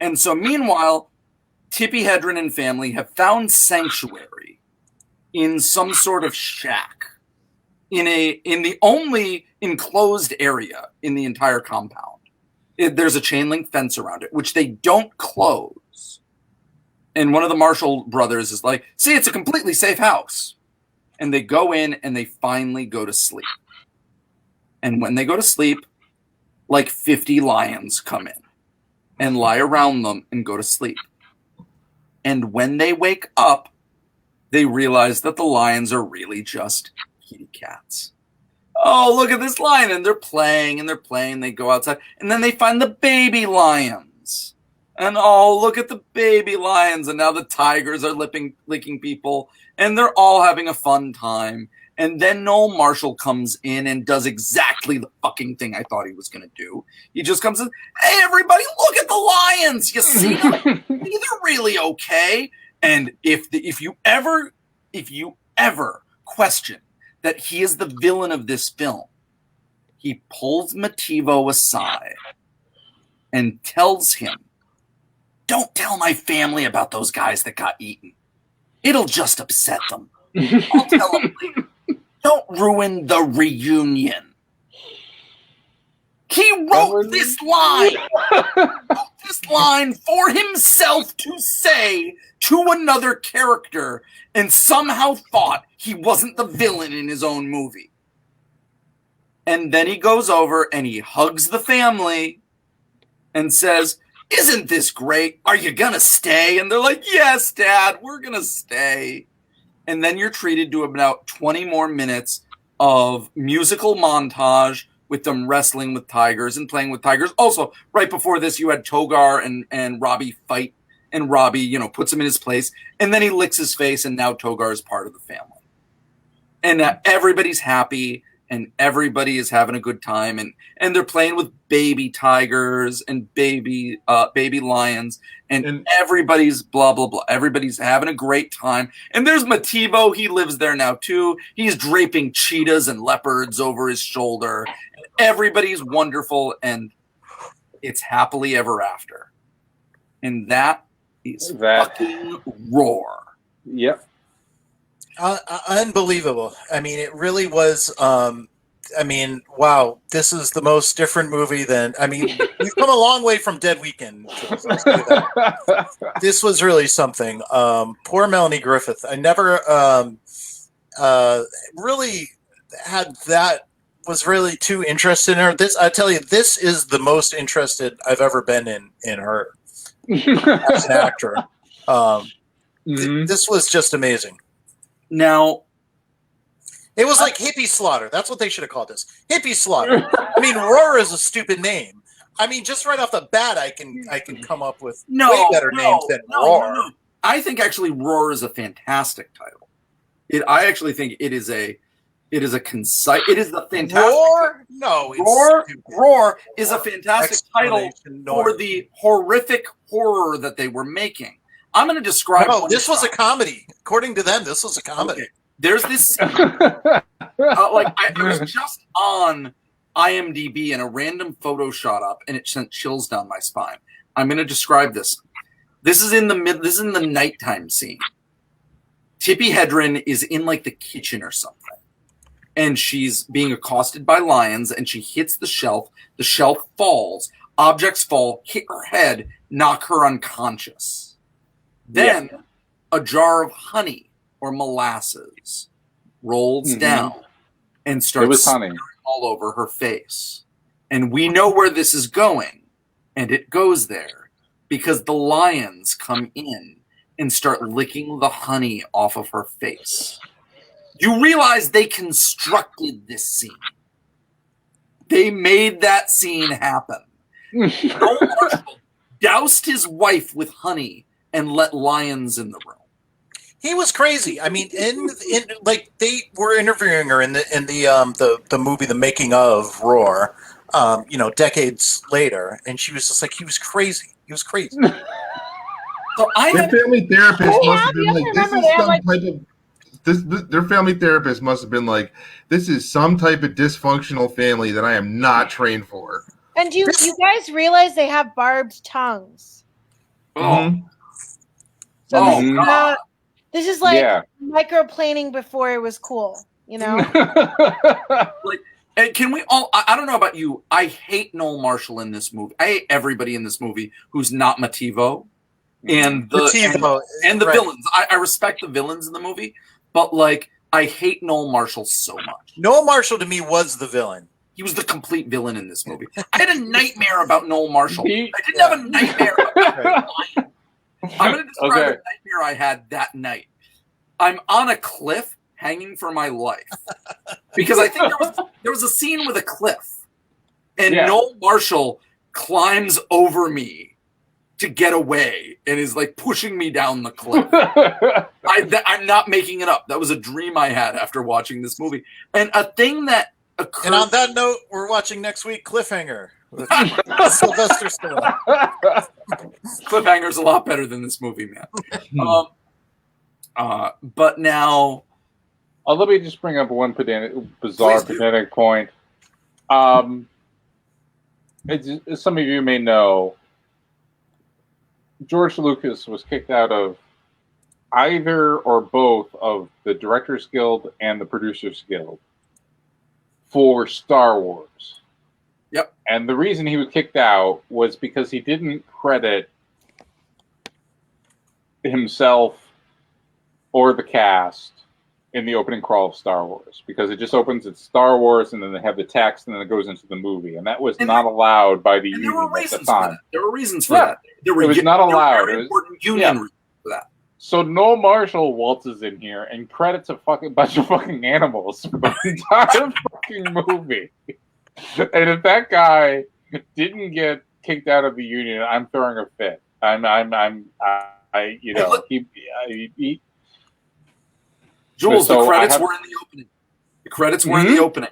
And so meanwhile, Tippi Hedren and family have found sanctuary in some sort of shack in the only enclosed area in the entire compound. There's a chain link fence around it, which they don't close. And one of the Marshall brothers is like, "See, it's a completely safe house." And they go in and they finally go to sleep. And when they go to sleep, like 50 lions come in and lie around them and go to sleep. And when they wake up, they realize that the lions are really just kitty cats. Oh, look at this lion. And they're playing and they're playing. They go outside and then they find the baby lions. And oh, look at the baby lions. And now the tigers are licking people. And they're all having a fun time. And then Noel Marshall comes in and does exactly the fucking thing I thought he was going to do. He just comes in, "Hey, everybody, look at the lions. You see them? They're really okay." And if you ever question that he is the villain of this film, he pulls Mativo aside and tells him, "Don't tell my family about those guys that got eaten. It'll just upset them. I'll tell them later. Don't ruin the reunion." He wrote this line for himself to say to another character and somehow thought he wasn't the villain in his own movie. And then he goes over and he hugs the family and says, "Isn't this great? Are you going to stay?" And they're like, "Yes, Dad, we're going to stay." And then you're treated to about 20 more minutes of musical montage with them wrestling with tigers and playing with tigers. Also, right before this, you had Togar and Robbie fight, and Robbie, puts him in his place, and then he licks his face, and now Togar is part of the family. And everybody's happy, and everybody is having a good time, and they're playing with baby tigers and baby lions, and everybody's blah, blah, blah. Everybody's having a great time. And there's Mativo. He lives there now, too. He's draping cheetahs and leopards over his shoulder. Everybody's wonderful, and it's happily ever after. And that is fucking Roar. Yep. Unbelievable. I mean, it really was. Wow, this is the most different movie than. We've come a long way from Dead Weekend. This was really something. Poor Melanie Griffith. I never really had that. Was really too interested in her. I tell you, this is the most interested I've ever been in her as an actor. This was just amazing. Now, it was like Hippie Slaughter. That's what they should have called this. Hippie Slaughter. Roar is a stupid name. Just right off the bat, I can come up with way better names than Roar. No. I think actually Roar is a fantastic title. I actually think it is a concise. It is the fantastic. Roar? No, Roar is a fantastic title for the horrific horror that they were making. I'm going to describe. No, this was a comedy. According to them, this was a comedy. Okay. There's this. I was just on IMDb and a random photo shot up, and it sent chills down my spine. I'm going to describe this. This is in the nighttime scene. Tippi Hedren is in like the kitchen or something. and she's being accosted by lions, and she hits the shelf. The shelf falls. Objects fall, hit her head, knock her unconscious. Then a jar of honey or molasses rolls down and starts smearing all over her face. And we know where this is going, and it goes there because the lions come in and start licking the honey off of her face. You realize they constructed this scene. They made that scene happen. Noel Marshall doused his wife with honey and let lions in the room. He was crazy. I mean, in like they were interviewing her in the movie The Making of Roar, decades later, and she was just like, he was crazy. He was crazy. So their family therapist must have been like, this is some type of their family therapist must have been like, this is some type of dysfunctional family that I am not trained for. And do you guys realize they have barbed tongues? Oh, So this is like microplaning before it was cool, you know? Like, can we all? I don't know about you. I hate Noel Marshall in this movie. I hate everybody in this movie who's not Mativo, and the villains. I respect the villains in the movie, but like, I hate Noel Marshall so much. Noel Marshall to me was the villain. He was the complete villain in this movie. I had a nightmare about Noel Marshall. I didn't have a nightmare about lion. I'm going to describe a nightmare I had that night. I'm on a cliff hanging for my life. Because I think there was a scene with a cliff. And Noel Marshall climbs over me to get away and is like pushing me down the cliff. I'm not making it up. That was a dream I had after watching this movie. And a thing that occurred... And on that note, we're watching next week Cliffhanger. Sylvester Stallone. Cliffhanger's a lot better than this movie, man. But now, let me just bring up one bizarre pedantic point. As some of you may know, George Lucas was kicked out of either or both of the Directors Guild and the Producers Guild for Star Wars. Yep. And the reason he was kicked out was because he didn't credit himself or the cast in the opening crawl of Star Wars, because it just opens at Star Wars and then they have the text and then it goes into the movie, and that was not allowed by the union at the time. There were reasons for that. It was not allowed. There were important union reasons for that. So Noel Marshall waltzes in here and credits a fucking bunch of fucking animals for the entire fucking movie. And if that guy didn't get kicked out of the union, I'm throwing a fit. Jules, the credits were in the opening. The credits were in the opening.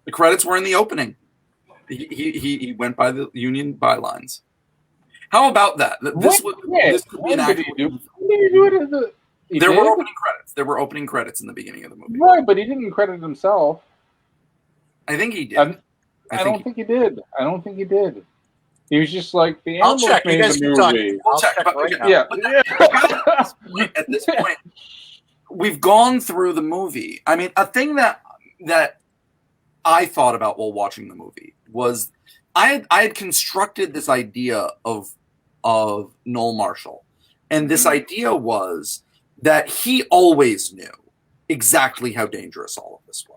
The credits were in the opening. He went by the union bylines. How about that? This could be an actual. There were opening credits. There were opening credits in the beginning of the movie. Right, but he didn't credit himself. I think he did. I don't think he did. He was just like, the animals made the movie. I'll check. At this point, we've gone through the movie. I mean, a thing that I thought about while watching the movie was I had constructed this idea of Noel Marshall, and this idea was that he always knew exactly how dangerous all of this was.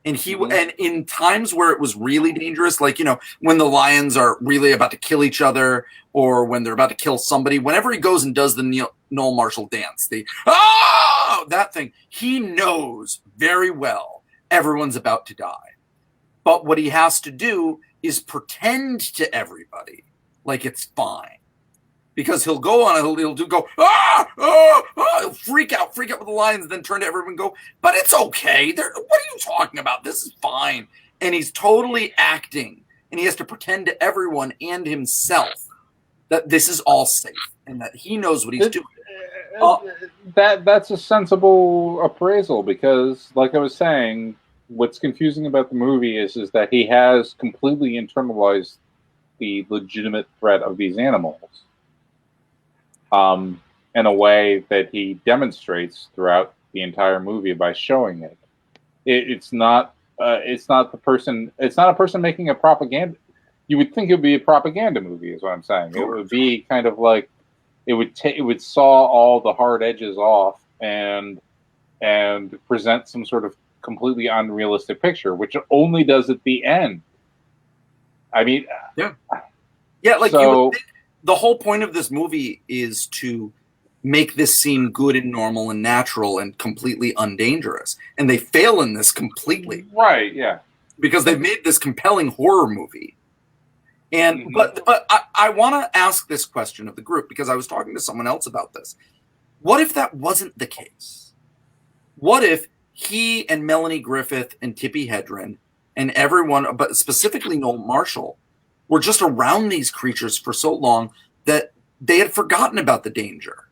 And and in times where it was really dangerous, like, when the lions are really about to kill each other, or when they're about to kill somebody, whenever he goes and does the Noel Marshall dance, that thing, he knows very well everyone's about to die. But what he has to do is pretend to everybody like it's fine. Because he'll go on, he'll go, he'll freak out with the lions, and then turn to everyone and go, but it's okay. What are you talking about? This is fine. And he's totally acting, and he has to pretend to everyone and himself that this is all safe and that he knows what he's doing. That's a sensible appraisal, because, like I was saying, what's confusing about the movie is that he has completely internalized the legitimate threat of these animals. In a way that he demonstrates throughout the entire movie by showing it. It's not it's not the person. It's not a person making a propaganda. You would think it would be a propaganda movie, is what I'm saying. It would be kind of like it would saw all the hard edges off and present some sort of completely unrealistic picture, which it only does at the end. I mean, yeah. Like so, you would think the whole point of this movie is to make this seem good and normal and natural and completely undangerous, and they fail in this completely. Right? Yeah. Because they've made this compelling horror movie. And but I want to ask this question of the group because I was talking to someone else about this. What if that wasn't the case? What if he and Melanie Griffith and Tippi Hedren and everyone, but specifically Noel Marshall, were just around these creatures for so long that they had forgotten about the danger?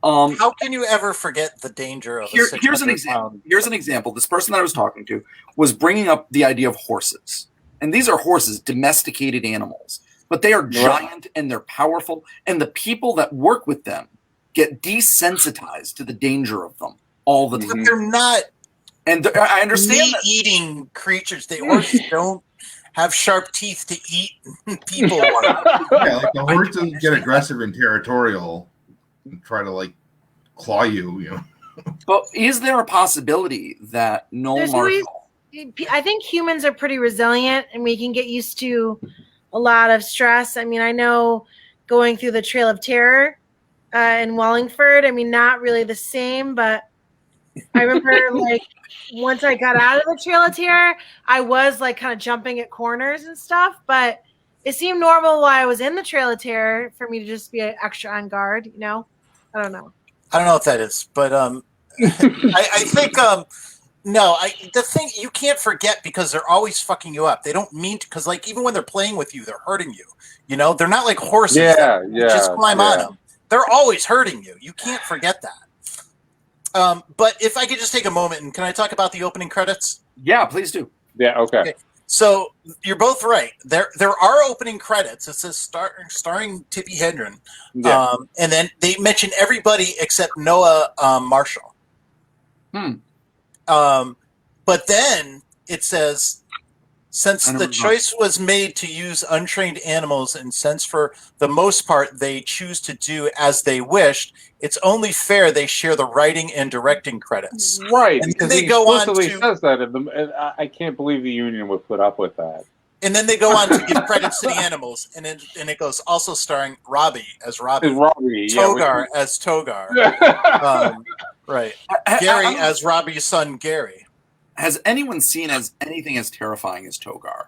How can you ever forget the danger of here's an example. Here's an example. This person that I was talking to was bringing up the idea of horses. And these are horses, domesticated animals. But they are giant and they're powerful. And the people that work with them get desensitized to the danger of them all the time. But they're not. And I understand meat-eating creatures. The horses don't have sharp teeth to eat people. Yeah, like the horses get aggressive and territorial and try to like claw you, you know. But is there a possibility that Noel Marshall? I think humans are pretty resilient and we can get used to a lot of stress. I mean, I know going through the Trail of Terror in Wallingford, I mean, not really the same, but I remember like once I got out of the Trail of Terror, I was like kind of jumping at corners and stuff, but it seemed normal while I was in the Trail of Terror for me to just be extra on guard, you know? I don't know what that is, but I think the thing you can't forget because they're always fucking you up. They don't mean to, because like even when they're playing with you, they're hurting you. You know, they're not like horses. Yeah. Just climb on them. They're always hurting you. You can't forget that. But if I could just take a moment and can I talk about the opening credits? Yeah, please do. Yeah. Okay. So you're both right. There are opening credits. It says starring Tippi Hedren, and then they mention everybody except Noah Marshall. But then it says, since the choice was made to use untrained animals, and since for the most part they choose to do as they wished, it's only fair they share the writing and directing credits. Right. And because they he go on explicitly to says that, and I can't believe the union would put up with that. And then they go on to give credits to the animals, and it goes also starring Robbie as Robbie, Togar as Togar, right? Gary as Robbie's son Gary. Has anyone seen anything as terrifying as Togar?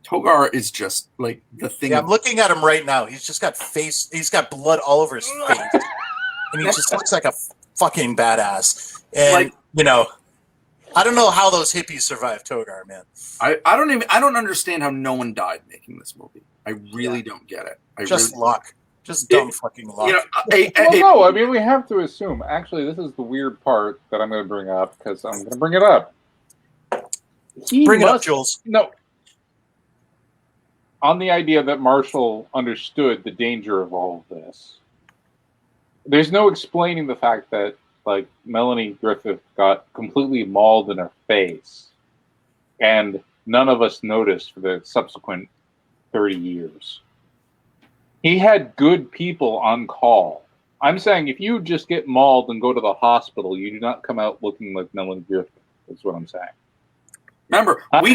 Togar is just like the thing. Yeah, I'm looking at him right now. He's just got he's got blood all over his face, and he just looks like a fucking badass. And like, you know, I don't know how those hippies survived Togar, man. I don't understand how no one died making this movie. I really don't get it. Luck. Just dumb fucking luck. You know, no, I mean, we have to assume. Actually, this is the weird part that I'm going to bring up because I'm going to bring it up. Bring it up, Jules. No. On the idea that Marshall understood the danger of all of this, there's no explaining the fact that, like, Melanie Griffith got completely mauled in her face, and none of us noticed for the subsequent 30 years. He had good people on call. I'm saying if you just get mauled and go to the hospital, you do not come out looking like Melanie Griffith. That's what I'm saying. Remember, we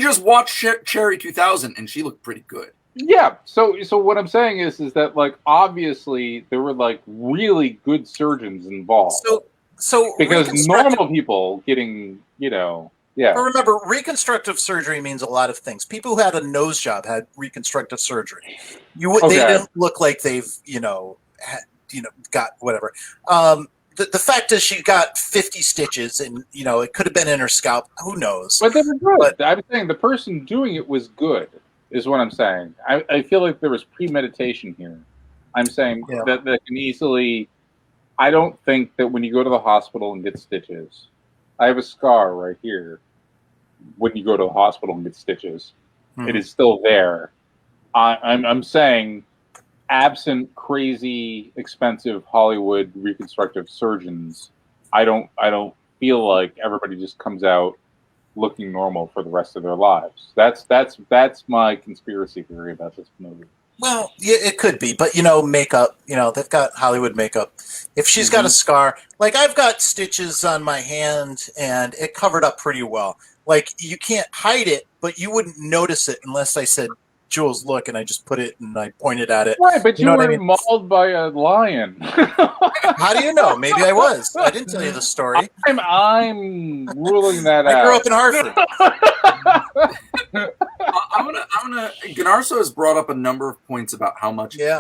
just watched Cherry 2000, and she looked pretty good. Yeah. So what I'm saying is that like obviously there were like really good surgeons involved. So because normal people getting yeah. But remember, reconstructive surgery means a lot of things. People who had a nose job had reconstructive surgery. They didn't look like they've got whatever. The fact is, she got 50 stitches, and it could have been in her scalp. Who knows? But they were good. I'm saying the person doing it was good, is what I'm saying. I feel like there was premeditation here. I'm saying that can easily. I don't think that when you go to the hospital and get stitches, I have a scar right here. When you go to the hospital and get stitches, it is still there. I'm saying. Absent crazy expensive Hollywood reconstructive surgeons, I don't feel like everybody just comes out looking normal for the rest of their lives. That's my conspiracy theory about this movie. Well, yeah, it could be, but makeup. They've got Hollywood makeup. If she's got a scar, like I've got stitches on my hand, and it covered up pretty well. Like you can't hide it, but you wouldn't notice it unless I said, "Jules, look," and I just put it and I pointed at it. Right, but you know what were I mean? mauled by a lion. How do you know? Maybe I was. I didn't tell you the story. I'm ruling that out. I grew up in Hartford. I'm gonna. Ganarso has brought up a number of points about how much he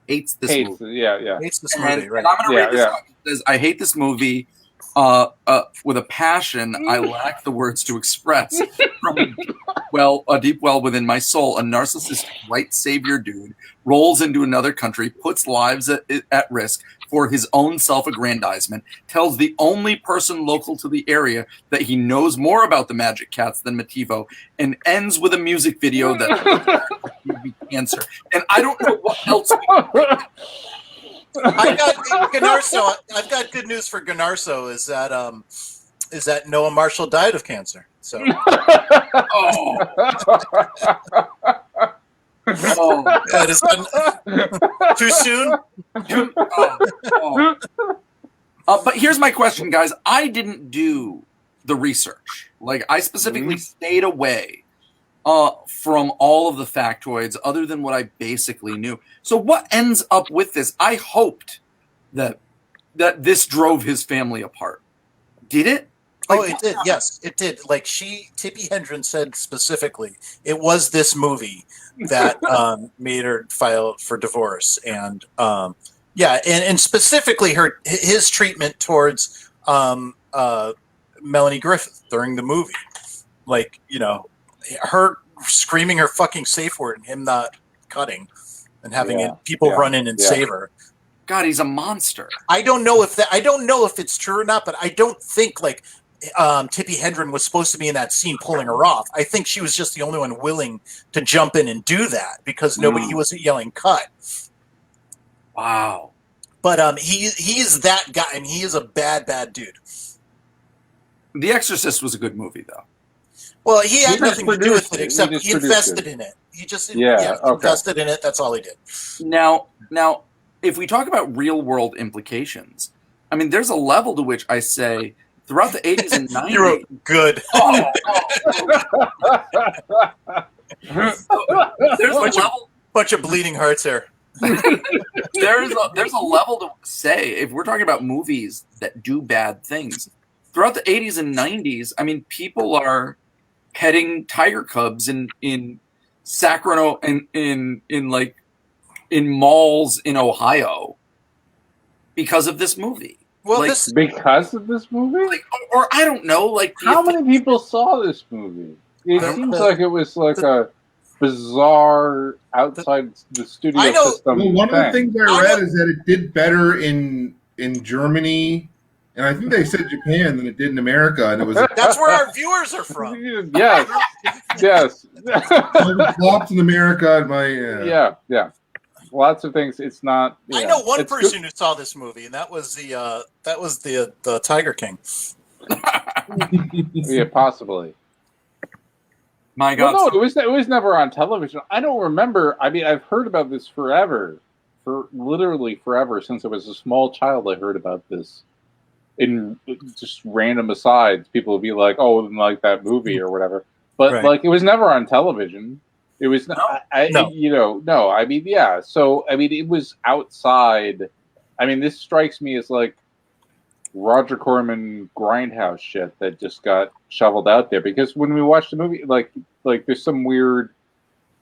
hates this movie. Yeah. Hates this movie, right? And I'm gonna read this Yeah. out. It says, "I hate this movie with a passion I lack the words to express. From a deep well within my soul, a narcissistic white savior dude rolls into another country, puts lives at risk for his own self-aggrandizement, tells the only person local to the area that he knows more about the Magic Cats than Mativo, and ends with a music video that cancer. And I don't know what else. I've got good news for Ganarso. Is that Noah Marshall died of cancer? So that is too soon. But here's my question, guys. I didn't do the research. Like I specifically stayed away from all of the factoids, other than what I basically knew. So what ends up with this? I hoped that this drove his family apart. Did it? It did. Yes, it did. Like Tippi Hedren said specifically, it was this movie that made her file for divorce, and and specifically his treatment towards Melanie Griffith during the movie, like her screaming her fucking safe word and him not cutting, and having people run in and save her. God, he's a monster. I don't know if it's true or not, but I don't think Tippi Hedren was supposed to be in that scene pulling her off. I think she was just the only one willing to jump in and do that because he wasn't yelling cut. Wow. But he's that guy, and he is a bad dude. The Exorcist was a good movie, though. Well, he had nothing to do with it except he invested in it. He just invested in it. That's all he did. Now, if we talk about real world implications, I mean, there's a level to which I say throughout the 80s and 90s. You wrote good. There's a level. Bunch of bleeding hearts here. There's a level to say if we're talking about movies that do bad things throughout the 80s and 90s. I mean, people are petting tiger cubs in Sacramento and in malls in Ohio because of this movie. Well, because of this movie, or I don't know. Like, how many people saw this movie? It seems like it was like a bizarre outside the studio system. Well, one of the things I read is that it did better in Germany, and I think they said Japan than it did in America, and it was that's where our viewers are from. Yes. It flopped in America. Yeah. Lots of things. It's not. I know one person who saw this movie, and that was the Tiger King. Yeah, possibly. My God, well, no, it was never on television. I don't remember. I mean, I've heard about this forever, for literally forever since I was a small child. I heard about this in just random asides. People would be like, "Oh, like that movie" or whatever. But like, it was never on television. It was no. No. I mean, yeah. So I mean, it was outside. I mean, this strikes me as like Roger Corman Grindhouse shit that just got shoveled out there. Because when we watched the movie, like there's some weird.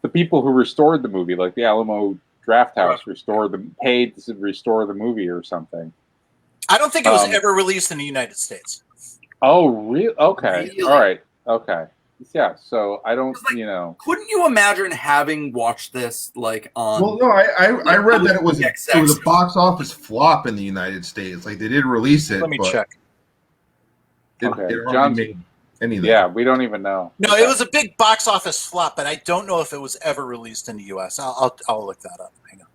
The people who restored the movie, like the Alamo Drafthouse, paid to restore the movie or something. I don't think it was ever released in the United States. Oh, really? Okay. Really? All right. Okay. Yeah, so I don't, Couldn't you imagine having watched this like on? Well, no, I read that it was a box office flop in the United States. Like they did release it. Let me check. John made anything. Yeah, we don't even know. No, it was a big box office flop, but I don't know if it was ever released in the U.S. I'll look that up. Hang on.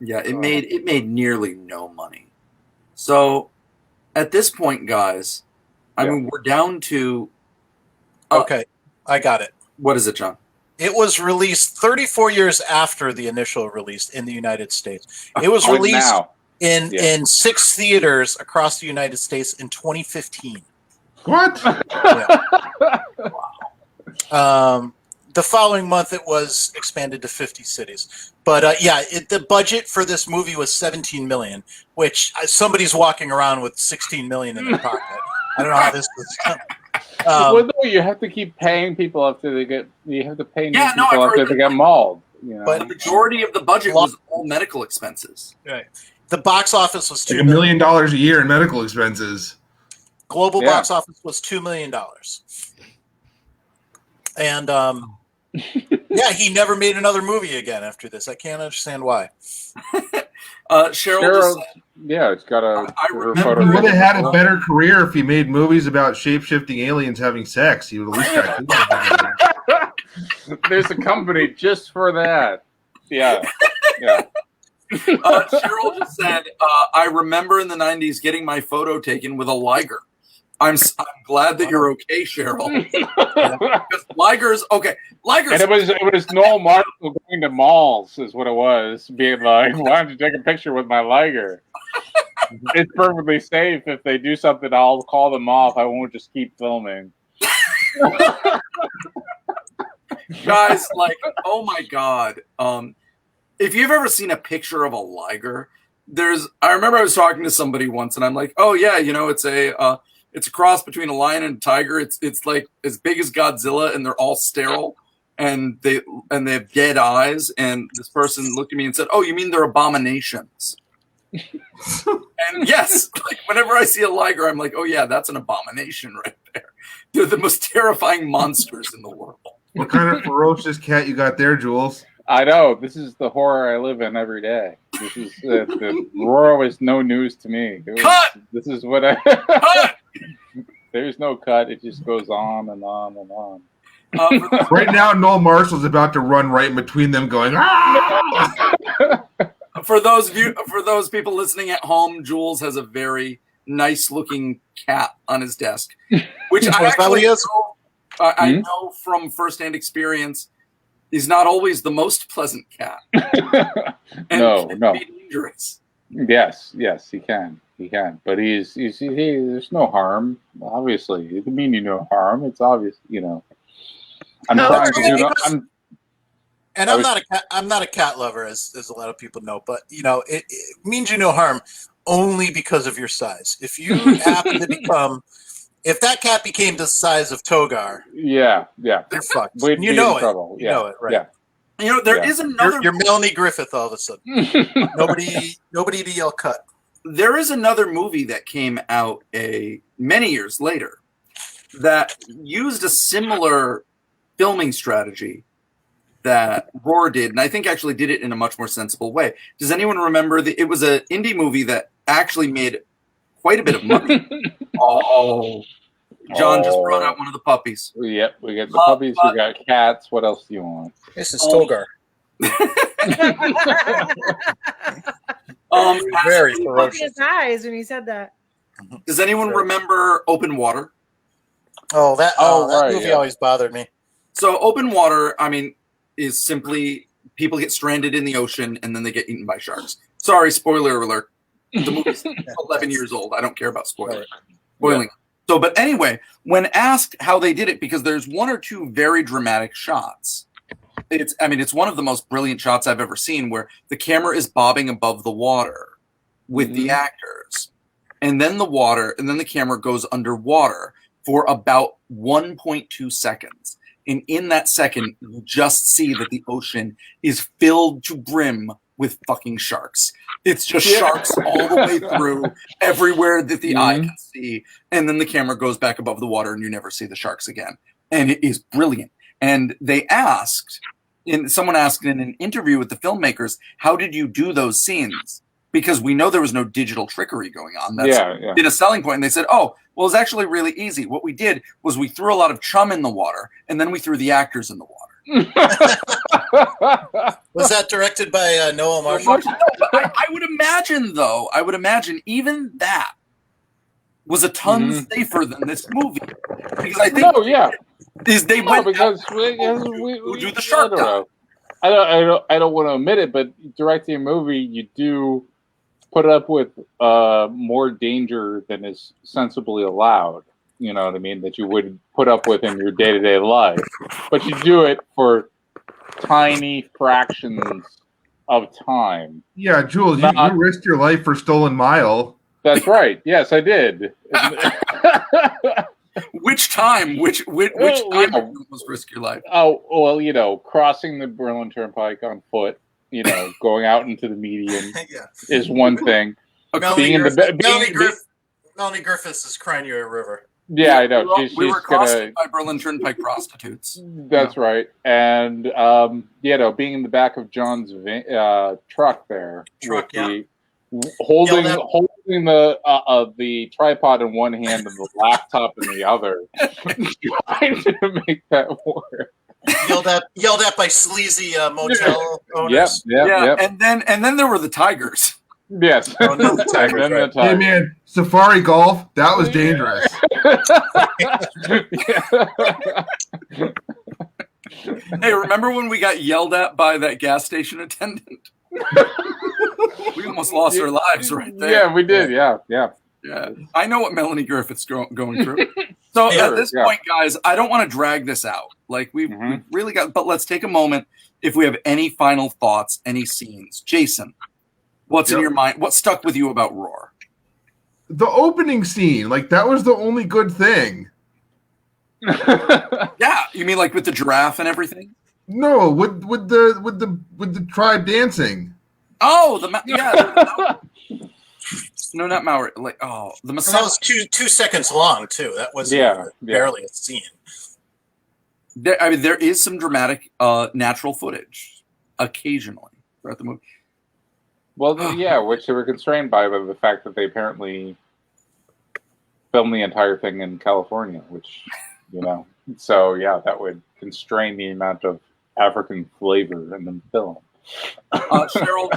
Yeah, it made nearly no money. So at this point, guys, I mean, we're down to Okay, I got it. What is it, John? It was released 34 years after the initial release in the United States. It was What released now? in 6 theaters across the United States in 2015. What? The following month, it was expanded to 50 cities. But the budget for this movie was $17 million, which somebody's walking around with $16 million in their pocket. I don't know how this is. Well, no, you have to keep paying people after they get. You have to pay new Yeah, no, people I've after heard they get mauled. You know? But- The majority of the budget was all medical expenses. Right. The box office was Like $2 $1 million a year in medical expenses. Global Yeah. box office was $2 million. And he never made another movie again after this. I can't understand why. Cheryl just said, Yeah, it's got a. I her remember photo He would have had a taken. better career if he made movies about shape-shifting aliens having sex. He would at least got There's a company just for that. Yeah, yeah. Cheryl just said, I remember in the 90s getting my photo taken with a Liger. I'm glad that you're okay, Cheryl. Because Liger's okay. Liger's And it was Noel Marshall going to malls, is what it was, being like, "Why don't you take a picture with my Liger?" It's perfectly safe. If they do something, I'll call them off. I won't just keep filming. guys, like, oh my god. If you've ever seen a picture of a Liger, I remember I was talking to somebody once and I'm like, oh yeah, it's a cross between a lion and a tiger. It's like as big as Godzilla and they're all sterile and they have dead eyes. And this person looked at me and said, oh, you mean they're abominations? And yes, like whenever I see a Liger, I'm like, oh yeah, that's an abomination right there. They're the most terrifying monsters in the world. What kind of ferocious cat you got there, Jules? I know. This is the horror I live in every day. This is the Roar is no news to me. Cut! This is what I. Cut! There's no cut. It just goes on and on and on. Right now, Noel Marshall's about to run right in between them, going, "Ah!" For those people listening at home, Jules has a very nice-looking cat on his desk, which I actually I know from firsthand experience. He's not always the most pleasant cat. And No. be dangerous. Yes, he can. But there's no harm. Obviously, it doesn't mean no harm. It's obvious, I'm trying to do that. I'm not a cat lover, as a lot of people know, but it means you no harm only because of your size. If you happen to become, if that cat became the size of Togar, yeah, you're fucked. we'd You be know in it. trouble. You know it, right? There Yeah. is another. You're Melanie Griffith all of a sudden. Nobody to yell cut. There is another movie that came out many years later that used a similar filming strategy that Roar did, and I think actually did it in a much more sensible way. Does anyone remember it was an indie movie that actually made quite a bit of money? John just brought out one of the puppies. Yep, we got the puppies, we got cats. What else do you want? This is Togar. Very Look at ferocious. his eyes when he said that. Does anyone remember Open Water? Oh, that right, movie yeah. always bothered me. So Open Water, is simply people get stranded in the ocean and then they get eaten by sharks. Sorry, spoiler alert. The movie's 11 years old. I don't care about spoiling. So, but anyway, when asked how they did it, because there's one or two very dramatic shots. It's one of the most brilliant shots I've ever seen where the camera is bobbing above the water with the actors. And then the camera goes underwater for about 1.2 seconds. And in that second, you just see that the ocean is filled to brim with fucking sharks. It's just sharks all the way through, everywhere that the eye can see. And then the camera goes back above the water and you never see the sharks again. And it is brilliant. And someone asked in an interview with the filmmakers, how did you do those scenes? Because we know there was no digital trickery going on. That's been a selling point. And they said, oh, well, it's actually really easy. What we did was we threw a lot of chum in the water and then we threw the actors in the water. Was that directed by Noel Marshall? I would imagine even that was a ton safer than this movie. Because I think Is they No, went because out we do the shark dive. I don't want to admit it, but directing a movie, you do put up with more danger than is sensibly allowed. You know what I mean? That you would put up with in your day-to-day life, but you do it for tiny fractions of time. Yeah, Jules, you risked your life for Stolen Mile. That's right. Yes, I did. Which time? Which time was risk your life? Oh, well, crossing the Berlin Turnpike on foot, going out into the median is one thing. Melanie Griffiths is crying you a river. Yeah, I know. We were crossed by Berlin Turnpike prostitutes. That's right. And, being in the back of John's truck there. Holding the tripod in one hand and the laptop in the other. Trying to make that work. Yelled at by sleazy motel owners. Yep. And then there were the tigers. Yes. Oh, no, the tigers, right. Hey man, Safari Golf, that was dangerous. Hey, remember when we got yelled at by that gas station attendant? We almost lost our lives right there. Yeah, we did. Yeah. I know what Melanie Griffith's going through. So at this point, guys, I don't want to drag this out. Like we've really got, but let's take a moment. If we have any final thoughts, any scenes, Jason, what's in your mind? What stuck with you about Roar? The opening scene, like that was the only good thing. Yeah, you mean like with the giraffe and everything? No, with the tribe dancing. Oh, no, not Maori. Like, the Maasai. That was 2 seconds long too. That was barely a scene. There is some dramatic natural footage occasionally throughout the movie. Well, which they were constrained by the fact that they apparently filmed the entire thing in California, which, so that would constrain the amount of African flavor in the film. Cheryl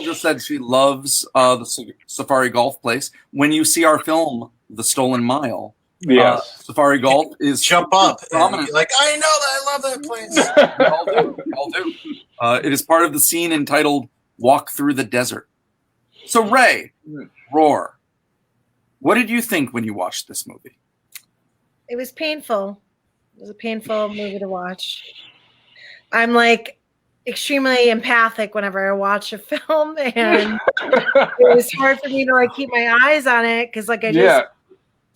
just said she loves the Safari Golf place. When you see our film, The Stolen Mile, Safari Golf is jump up prominent. And be like, I know that, I love that place. All do. It is part of the scene entitled Walk Through the Desert. So Ray, Roar, what did you think when you watched this movie? It was painful. It was a painful movie to watch. I'm like extremely empathic whenever I watch a film, and it was hard for me to like keep my eyes on it because like I just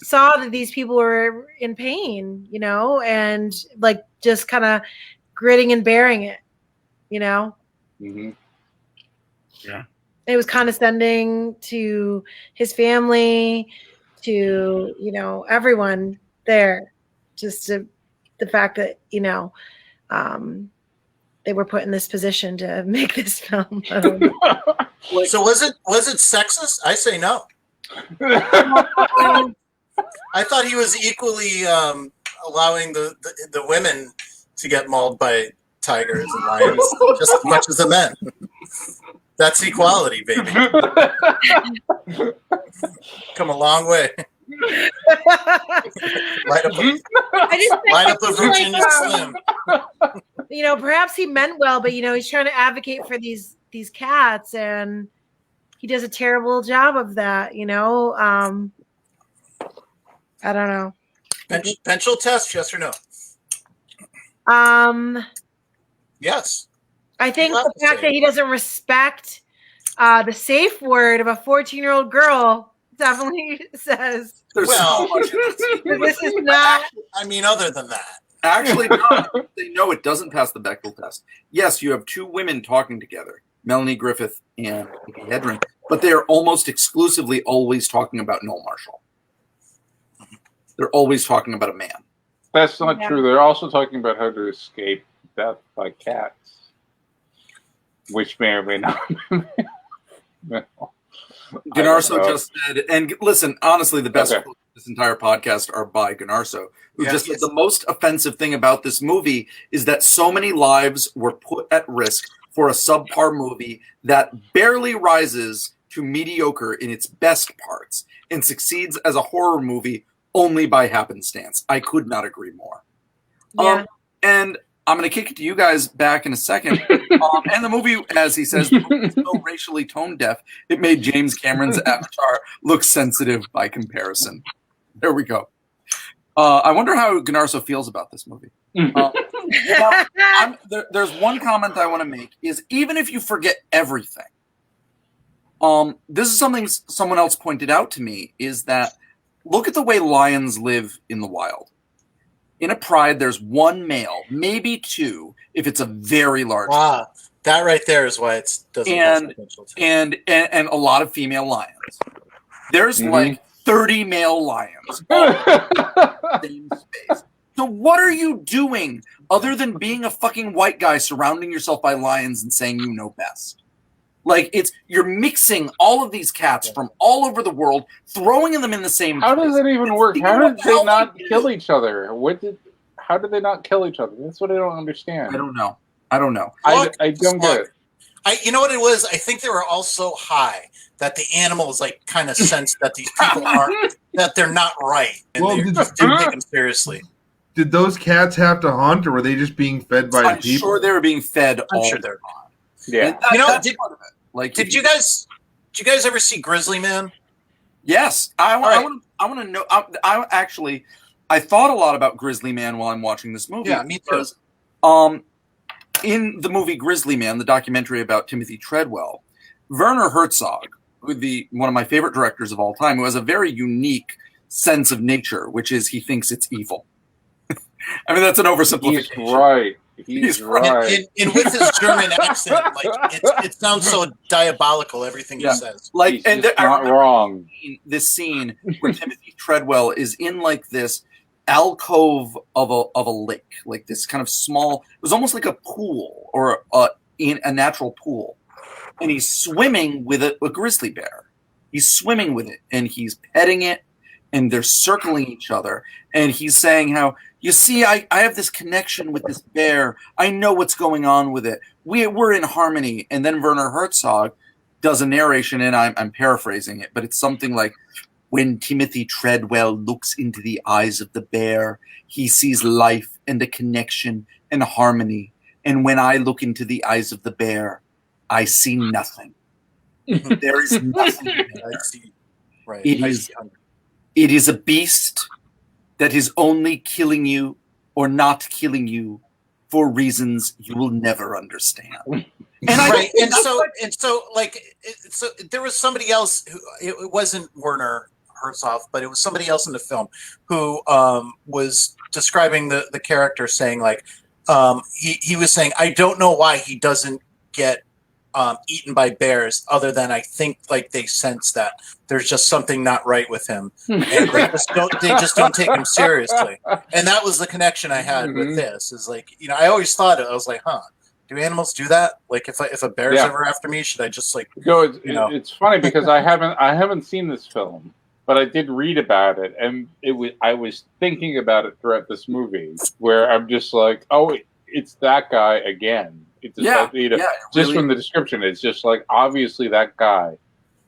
saw that these people were in pain, and like just kind of gritting and bearing it, Mm-hmm. Yeah. It was condescending to his family, to everyone there, just to the fact that they were put in this position to make this film. So was it sexist? I say no. I thought he was equally allowing the women to get mauled by tigers and lions just as much as the men. That's equality, baby. Come a long way. Light up a Virginia Slim. Perhaps he meant well, but he's trying to advocate for these cats, and he does a terrible job of that. I don't know. Pencil test, yes or no? Yes. I think the fact that he doesn't respect the safe word of a 14-year-old girl definitely says. Well, this is not. I mean, other than that. Actually, no. They know it doesn't pass the Bechdel test. Yes, you have two women talking together, Melanie Griffith and Nikki Hedren, but they are almost exclusively always talking about Noel Marshall. They're always talking about a man. That's not true. They're also talking about how to escape death by cats, which may or may not. Gunarso just said, and listen, honestly, the best quotes of this entire podcast are by Gunarso, who just said the most offensive thing about this movie is that so many lives were put at risk for a subpar movie that barely rises to mediocre in its best parts and succeeds as a horror movie only by happenstance. I could not agree more. Yeah. And I'm going to kick it to you guys back in a second. And the movie, as he says, the movie is so racially tone deaf, it made James Cameron's Avatar look sensitive by comparison. There we go. I wonder how Gnarso feels about this movie. Now, there's one comment I want to make is even if you forget everything, this is something someone else pointed out to me, is that look at the way lions live in the wild. In a pride, there's one male, maybe two, if it's a very large. Wow, that right there is why it doesn't have potential. And a lot of female lions. There's like 30 male lions all in the same space. So what are you doing other than being a fucking white guy surrounding yourself by lions and saying you know best? Like you're mixing all of these cats from all over the world, throwing them in the same. How does it even work? How did they not kill each other? How did they not kill each other? That's what I don't understand. I don't know. I don't get it. You know what it was? I think they were all so high that the animals like kind of sensed that these people aren't, that they're not right, and they just didn't take them seriously. Did those cats have to hunt, or were they just being fed by the people? I'm sure they were being fed all sure the time. Yeah. That's part of it. Like, did you guys ever see Grizzly Man? Yes, I want to know. I thought a lot about Grizzly Man while I'm watching this movie. Yeah, me too. Because, in the movie Grizzly Man, the documentary about Timothy Treadwell, Werner Herzog, one of my favorite directors of all time, who has a very unique sense of nature, which is he thinks it's evil. I mean, that's an oversimplification. He's right. He's right. And with his German accent, like it sounds so diabolical. Everything he says, like, he's and not wrong. This scene where Timothy Treadwell is in like this alcove of a lake, like this kind of small. It was almost like a pool or in a natural pool, and he's swimming with a grizzly bear. He's swimming with it, and he's petting it, and they're circling each other, and he's saying how. You see, I have this connection with this bear. I know what's going on with it. We're in harmony. And then Werner Herzog does a narration, and I'm paraphrasing it, but it's something like, when Timothy Treadwell looks into the eyes of the bear, he sees life and a connection and harmony. And when I look into the eyes of the bear, I see nothing. There is nothing there. I see. Right. It is a beast that is only killing you or not killing you for reasons you will never understand. And so there was somebody else who it wasn't Werner Herzog, but it was somebody else in the film who was describing the character, saying like he was saying, I don't know why he doesn't get eaten by bears, other than I think like they sense that there's just something not right with him, and they just don't take him seriously. And that was the connection I had with this. Is like, I always thought I was like, do animals do that? Like if a bear's ever after me, should I just like It's funny because I haven't seen this film, but I did read about it, and I was thinking about it throughout this movie, where I'm just like, oh, it's that guy again. It's just just from the description, it's just like, obviously that guy.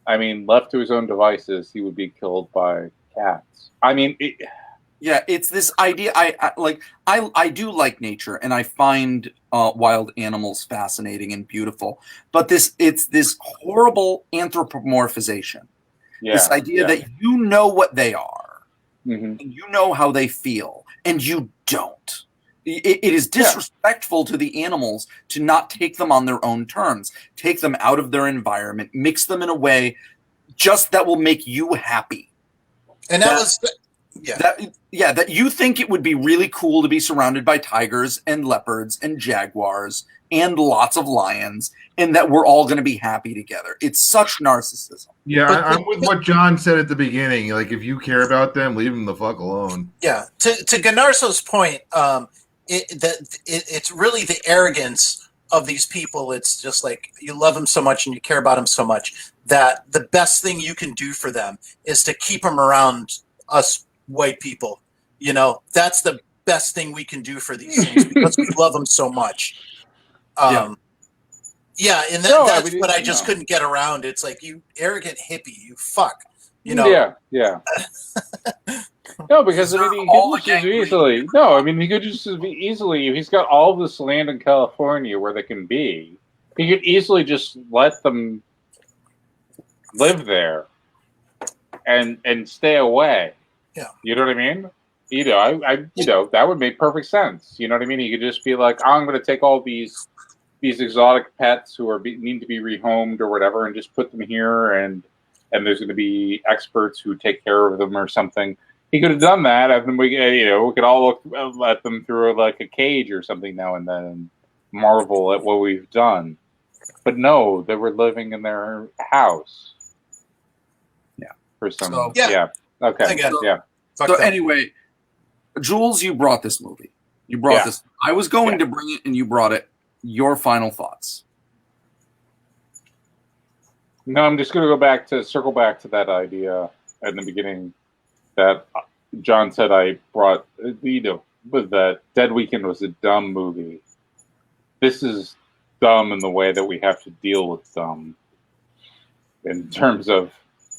I mean, left to his own devices, he would be killed by cats. I mean, it's this idea. I do like nature, and I find wild animals fascinating and beautiful. But it's this horrible anthropomorphization. This idea that you know what they are, and you know how they feel, and you don't. It is disrespectful to the animals to not take them on their own terms, take them out of their environment, mix them in a way just that will make you happy. And that you think it would be really cool to be surrounded by tigers and leopards and jaguars and lots of lions, and that we're all going to be happy together. It's such narcissism. Yeah, I'm with what John said at the beginning. Like, if you care about them, leave them the fuck alone. Yeah. To Gnarso's point, it's really the arrogance of these people. It's just like, you love them so much and you care about them so much that the best thing you can do for them is to keep them around us white people. That's the best thing we can do for these things because we love them so much. And that's what I just couldn't get around. It's like, you arrogant hippie, you fuck. Yeah. No, because I mean, he All could the just as gangrene. easily. No, I mean, he could just as easily. If he's got all this land in California where they can be, he could easily just let them live there and stay away. Yeah. You know what I mean? You know, that would make perfect sense. You know what I mean? He could just be like, I'm going to take all these exotic pets who are need to be rehomed or whatever, and just put them here, and there's going to be experts who take care of them or something. He could have done that, and then we could all look at them through like a cage or something now and then, and marvel at what we've done. But no, they were living in their house. Yeah. For some. So- Yeah. Okay. Again. Yeah. Fuck So them. anyway, Jules, you brought this movie. You brought Yeah. this. I was going to bring it, and you brought it. Your final thoughts. No, I'm just going to circle back to that idea at the beginning that John said I brought, was that Dead Weekend was a dumb movie. This is dumb in the way that we have to deal with dumb. In terms of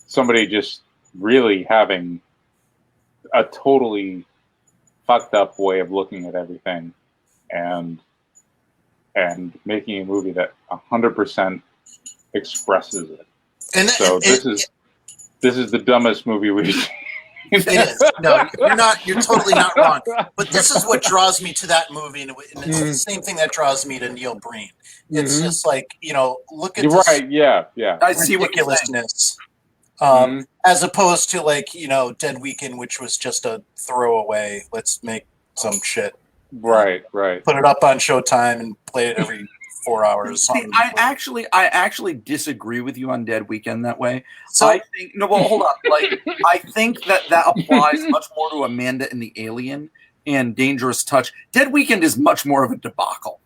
somebody just really having a totally fucked up way of looking at everything and making a movie that 100% expresses it. And So this is the dumbest movie we've seen. it is. No, you're totally not wrong. But this is what draws me to that movie, and it's the same thing that draws me to Neil Breen. It's just like, look at You're this right. Yeah. I see what you're saying. ridiculousness. Mhm. As opposed to like, Dead Weekend, which was just a throwaway. Let's make some shit. Right. Put it up on Showtime and play it every 4 hours. See, I actually disagree with you on Dead Weekend that way. So I think hold on. Like, I think that applies much more to Amanda and the Alien and Dangerous Touch. Dead Weekend is much more of a debacle.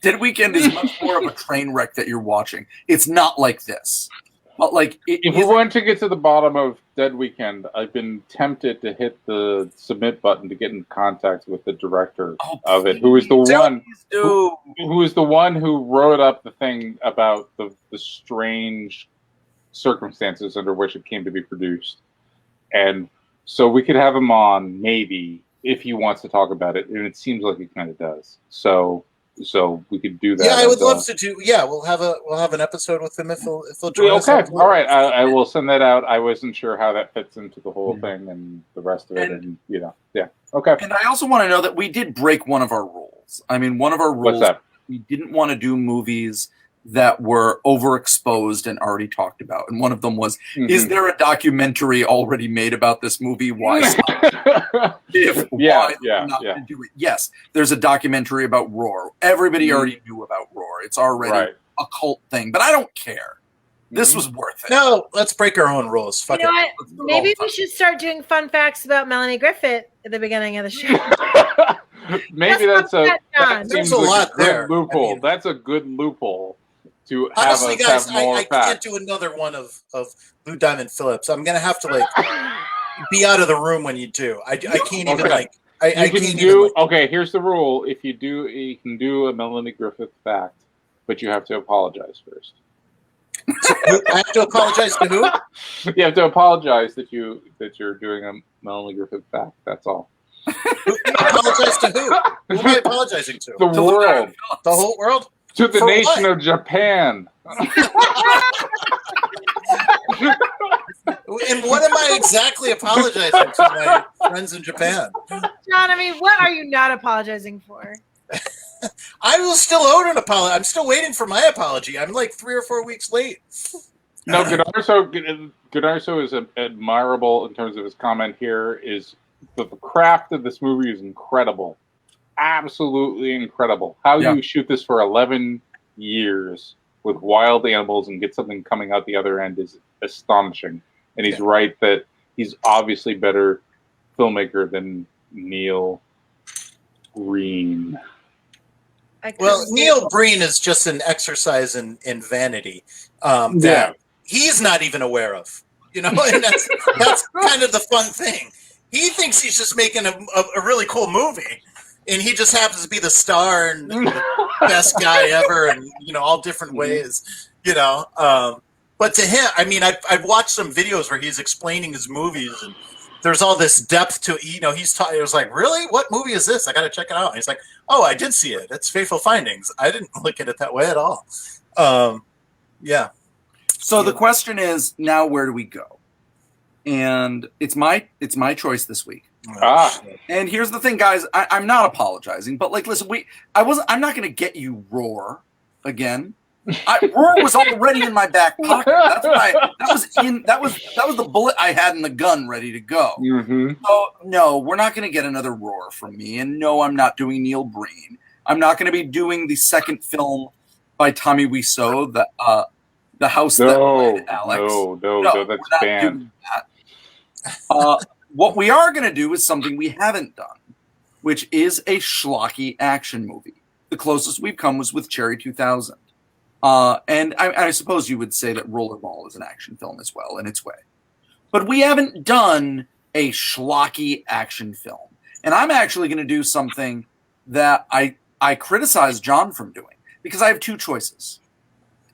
Dead Weekend is much more of a train wreck that you're watching. It's not like this. But like, If we want to get to the bottom of Dead Weekend, I've been tempted to hit the submit button to get in contact with the director of it, who is the one who wrote up the thing about the strange circumstances under which it came to be produced. And so we could have him on, maybe, if he wants to talk about it, and it seems like he kind of does. So we could do that. yeah, I would love to do. Yeah, we'll have an episode with him if he'll join us. Okay, all right. I will send that out. I wasn't sure how that fits into the whole thing and the rest of it, and yeah. Okay. And I also want to know that we did break one of our rules. I mean, one of our rules. What's that? We didn't want to do movies that were overexposed and already talked about. And one of them was, is there a documentary already made about this movie? Why not? Why not to do it? Yes, there's a documentary about Roar. Everybody already knew about Roar. It's already a cult thing, but I don't care. This was worth it. No, let's break our own rules. Fuck You know it. what? Maybe we should start doing fun facts about Melanie Griffith at the beginning of the show. Maybe that There's seems a like lot a good there. loophole. I mean, that's a good loophole to have honestly, us guys, have more I can't facts. do another one of Lou Diamond Phillips. I'm gonna have to be out of the room when you do. I can't even Okay. I You can't can even, do okay. Here's the rule: if you do, you can do a Melanie Griffith fact, but you have to apologize first. I have to apologize to who? You have to apologize that you're doing a Melanie Griffith fact. That's all. Apologize to who? Who am I apologizing to? The world, The whole world? to the For nation what? of Japan. And what am I exactly apologizing to my friends in Japan? John, I mean, what are you not apologizing for? I will still owe an apology. I'm still waiting for my apology. I'm like 3 or 4 weeks late. No, Godarso is admirable in terms of his comment here. Is the craft of this movie is incredible, absolutely incredible. How you shoot this for 11 years with wild animals and get something coming out the other end is astonishing. And he's right that he's obviously better filmmaker than Neil Breen. Well, Neil Breen is just an exercise in vanity that he's not even aware of. And that's kind of the fun thing. He thinks he's just making a really cool movie, and he just happens to be the star and the best guy ever, and all different ways. But to him, I mean, I've watched some videos where he's explaining his movies, and there's all this depth to it. He's talking. It was like, really, what movie is this? I got to check it out. And he's like, oh, I did see it. It's Fateful Findings. I didn't look at it that way at all. Yeah. So the question is now, where do we go? And it's my choice this week. And here's the thing, guys. I'm not apologizing, but like, listen, I'm not going to get you Roar again. Roar was already in my back pocket. That was the bullet I had in the gun ready to go. Mm-hmm. So no, we're not going to get another Roar from me. And no, I'm not doing Neil Breen. I'm not going to be doing the second film by Tommy Wiseau, the House That Led Alex. No, that's banned. What we are going to do is something we haven't done, which is a schlocky action movie. The closest we've come was with Cherry 2000. And I suppose you would say that Rollerball is an action film as well in its way. But we haven't done a schlocky action film. And I'm actually going to do something that I criticize John from doing, because I have two choices.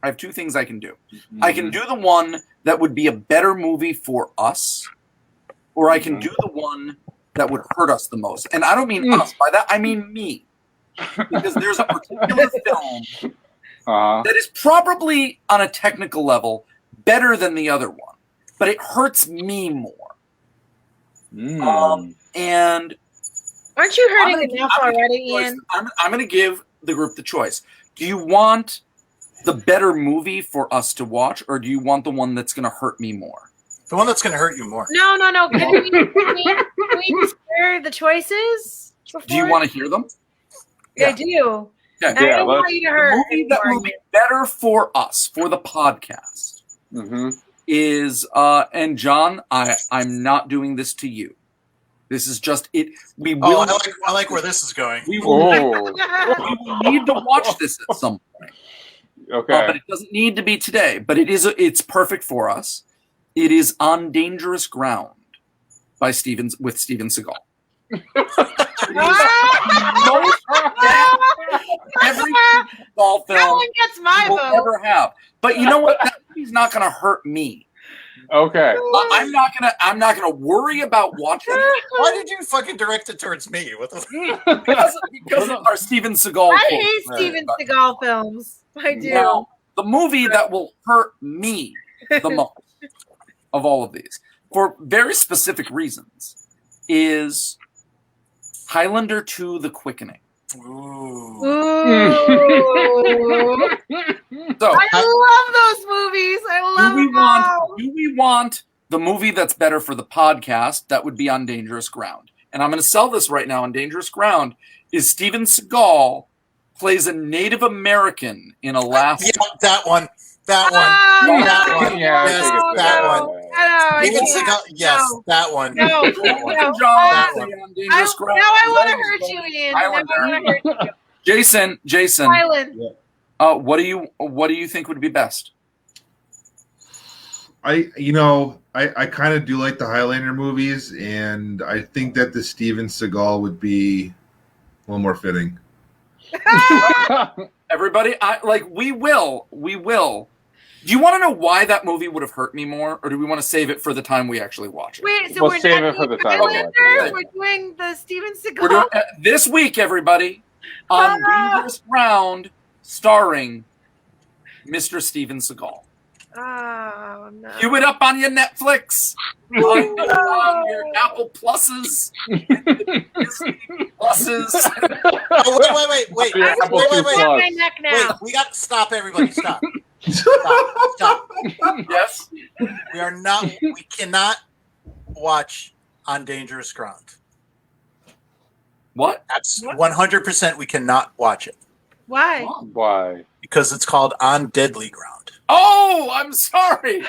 I have two things I can do. Mm-hmm. I can do the one that would be a better movie for us, or I can do the one that would hurt us the most. And I don't mean us. By that, I mean me. Because there's a particular film that is probably, on a technical level, better than the other one. But it hurts me more. And aren't you hurting enough already, Ian? I'm going to give the group the choice. Do you want the better movie for us to watch, or do you want the one that's going to hurt me more? The one that's going to hurt you more. No. Can we share the choices? Do you want to hear them? I do. Yeah, I don't want you to hurt. The movie that will be better for us, for the podcast, is, and John, I'm not doing this to you. This is just it. We will. I like where this is going. We will need to watch this at some point. Okay. But it doesn't need to be today. But it's perfect for us. It is On Dangerous Ground with Steven Seagal. Every Seagal film that one gets my will vote. ever have. But you know what? That movie's not going to hurt me. Okay. I'm not gonna worry about watching it. Why did you fucking direct it towards me? What the? because of our Steven Seagal. I hate Steven Seagal films. I do. Now, the movie that will hurt me the most of all of these, for very specific reasons, is Highlander 2: The Quickening. Ooh. So, I love those movies. I love them. Do we want the movie that's better for the podcast? That would be On Dangerous Ground. And I'm going to sell this right now. On Dangerous Ground is Steven Seagal plays a Native American in Alaska. Yeah, that one. That one. Yeah, yes, that one. Steven Seagal. Yes, that one. No. John, On Dangerous Ground. Now I want to hurt you, Ian. Now I want to hurt you. Jason. Island. What do you think would be best? I kind of do like the Highlander movies, and I think that the Steven Seagal would be a little more fitting. Everybody, we will. Do you want to know why that movie would have hurt me more, or do we want to save it for the time we actually watch it? Wait, so We'll we're save not it for doing the time we watch Highlander? it. We're doing the Steven Seagal. We're doing this week, everybody, on Dangerous Ground, starring Mr. Steven Seagal. Oh no! Cue it up on your Netflix, on your Apple Pluses, Disney Pluses. Oh, wait. Yeah, I'm Apple going II to Plus. my neck now. Wait, we got to stop, everybody. Stop. Yes. We cannot watch On Dangerous Ground. What? That's 100% we cannot watch it. Why? Why? Because it's called On Deadly Ground. Oh, I'm sorry.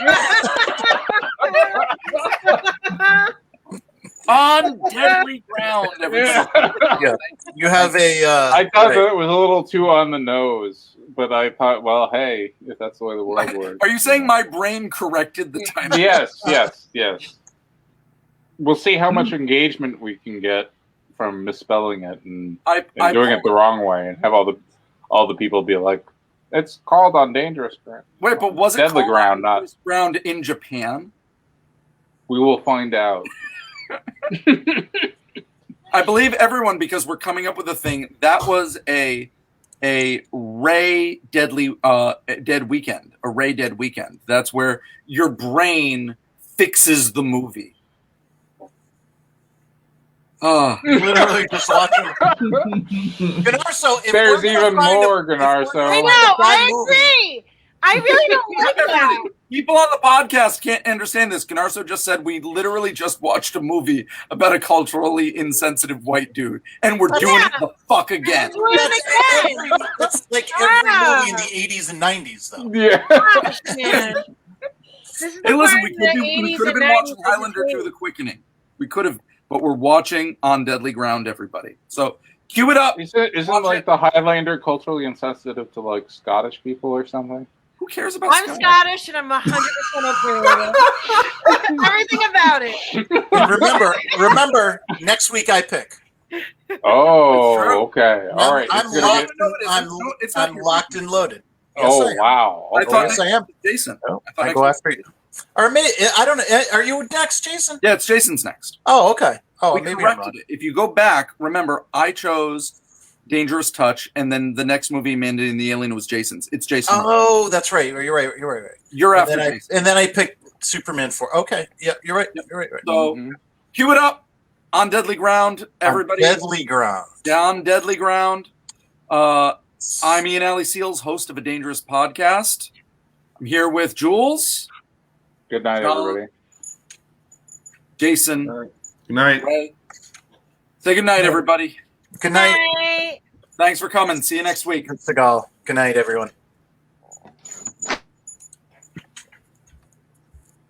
On Deadly Ground, everybody. Yeah. You have a. I thought that it was a little too on the nose, but I thought, well, hey, if that's the way the world works. Are you saying my brain corrected the time? Yes. We'll see how much engagement we can get from misspelling it and doing it the wrong way, and have all the people be like, "It's called On Dangerous Ground." Wait, but was it Deadly called Ground, On Dangerous Ground in Japan? We will find out. I believe everyone because we're coming up with a thing that was a Ray Dead Weekend. A Ray Dead Weekend. That's where your brain fixes the movie. Literally just watching. Gunarso, if There's we're gonna even find more, if Gunarso. we're gonna I find know. a bad I movie- agree. I really don't like that. People on the podcast can't understand this. Gunarso just said we literally just watched a movie about a culturally insensitive white dude, and we're doing it the fuck again. We're doing it again. That's like every Yeah. movie in the 80s and 90s, though. Yeah. Gosh, man. This is the Hey, listen, part we in could, the we 80s could have and been watching 90s Highlander is through the Quickening. We could have, but we're watching On Deadly Ground, everybody. So cue it up. Isn't Watch like it. the Highlander culturally insensitive to like Scottish people or something? Who cares about I'm Scottish and I'm 100% okay with it. Everything about it. And remember, next week I pick. Oh, It's true. okay. All right. I'm It's gonna locked. No, it isn't. I'm, No, it's not I'm your locked pick. and loaded. Yes, Oh, I am. wow. I Okay. thought Yes, I am. Jason. No, I thought I go next after you. Or maybe I don't know. Are you next, Jason? Yeah, it's Jason's next. Oh, okay. Oh, We maybe I'm corrected wrong. it. If you go back, remember, I chose Dangerous Touch, and then the next movie, Mandy and the Alien, was Jason's. It's Jason. Oh, that's right. You're right. You're right. You're And after then, Jason. and then I picked Superman 4. Okay. Yeah, you're right. You're right. So Mhm. cue it up on Deadly Ground, everybody. Deadly Ground. Down Deadly Ground. I'm Ian Alley Seals, host of A Dangerous Podcast. I'm here with Jules, Good night, John. everybody. Jason, Good night. Ray. Say good night, everybody. Good night. Bye. Thanks for coming. See you next week. Seagal. Good night, everyone.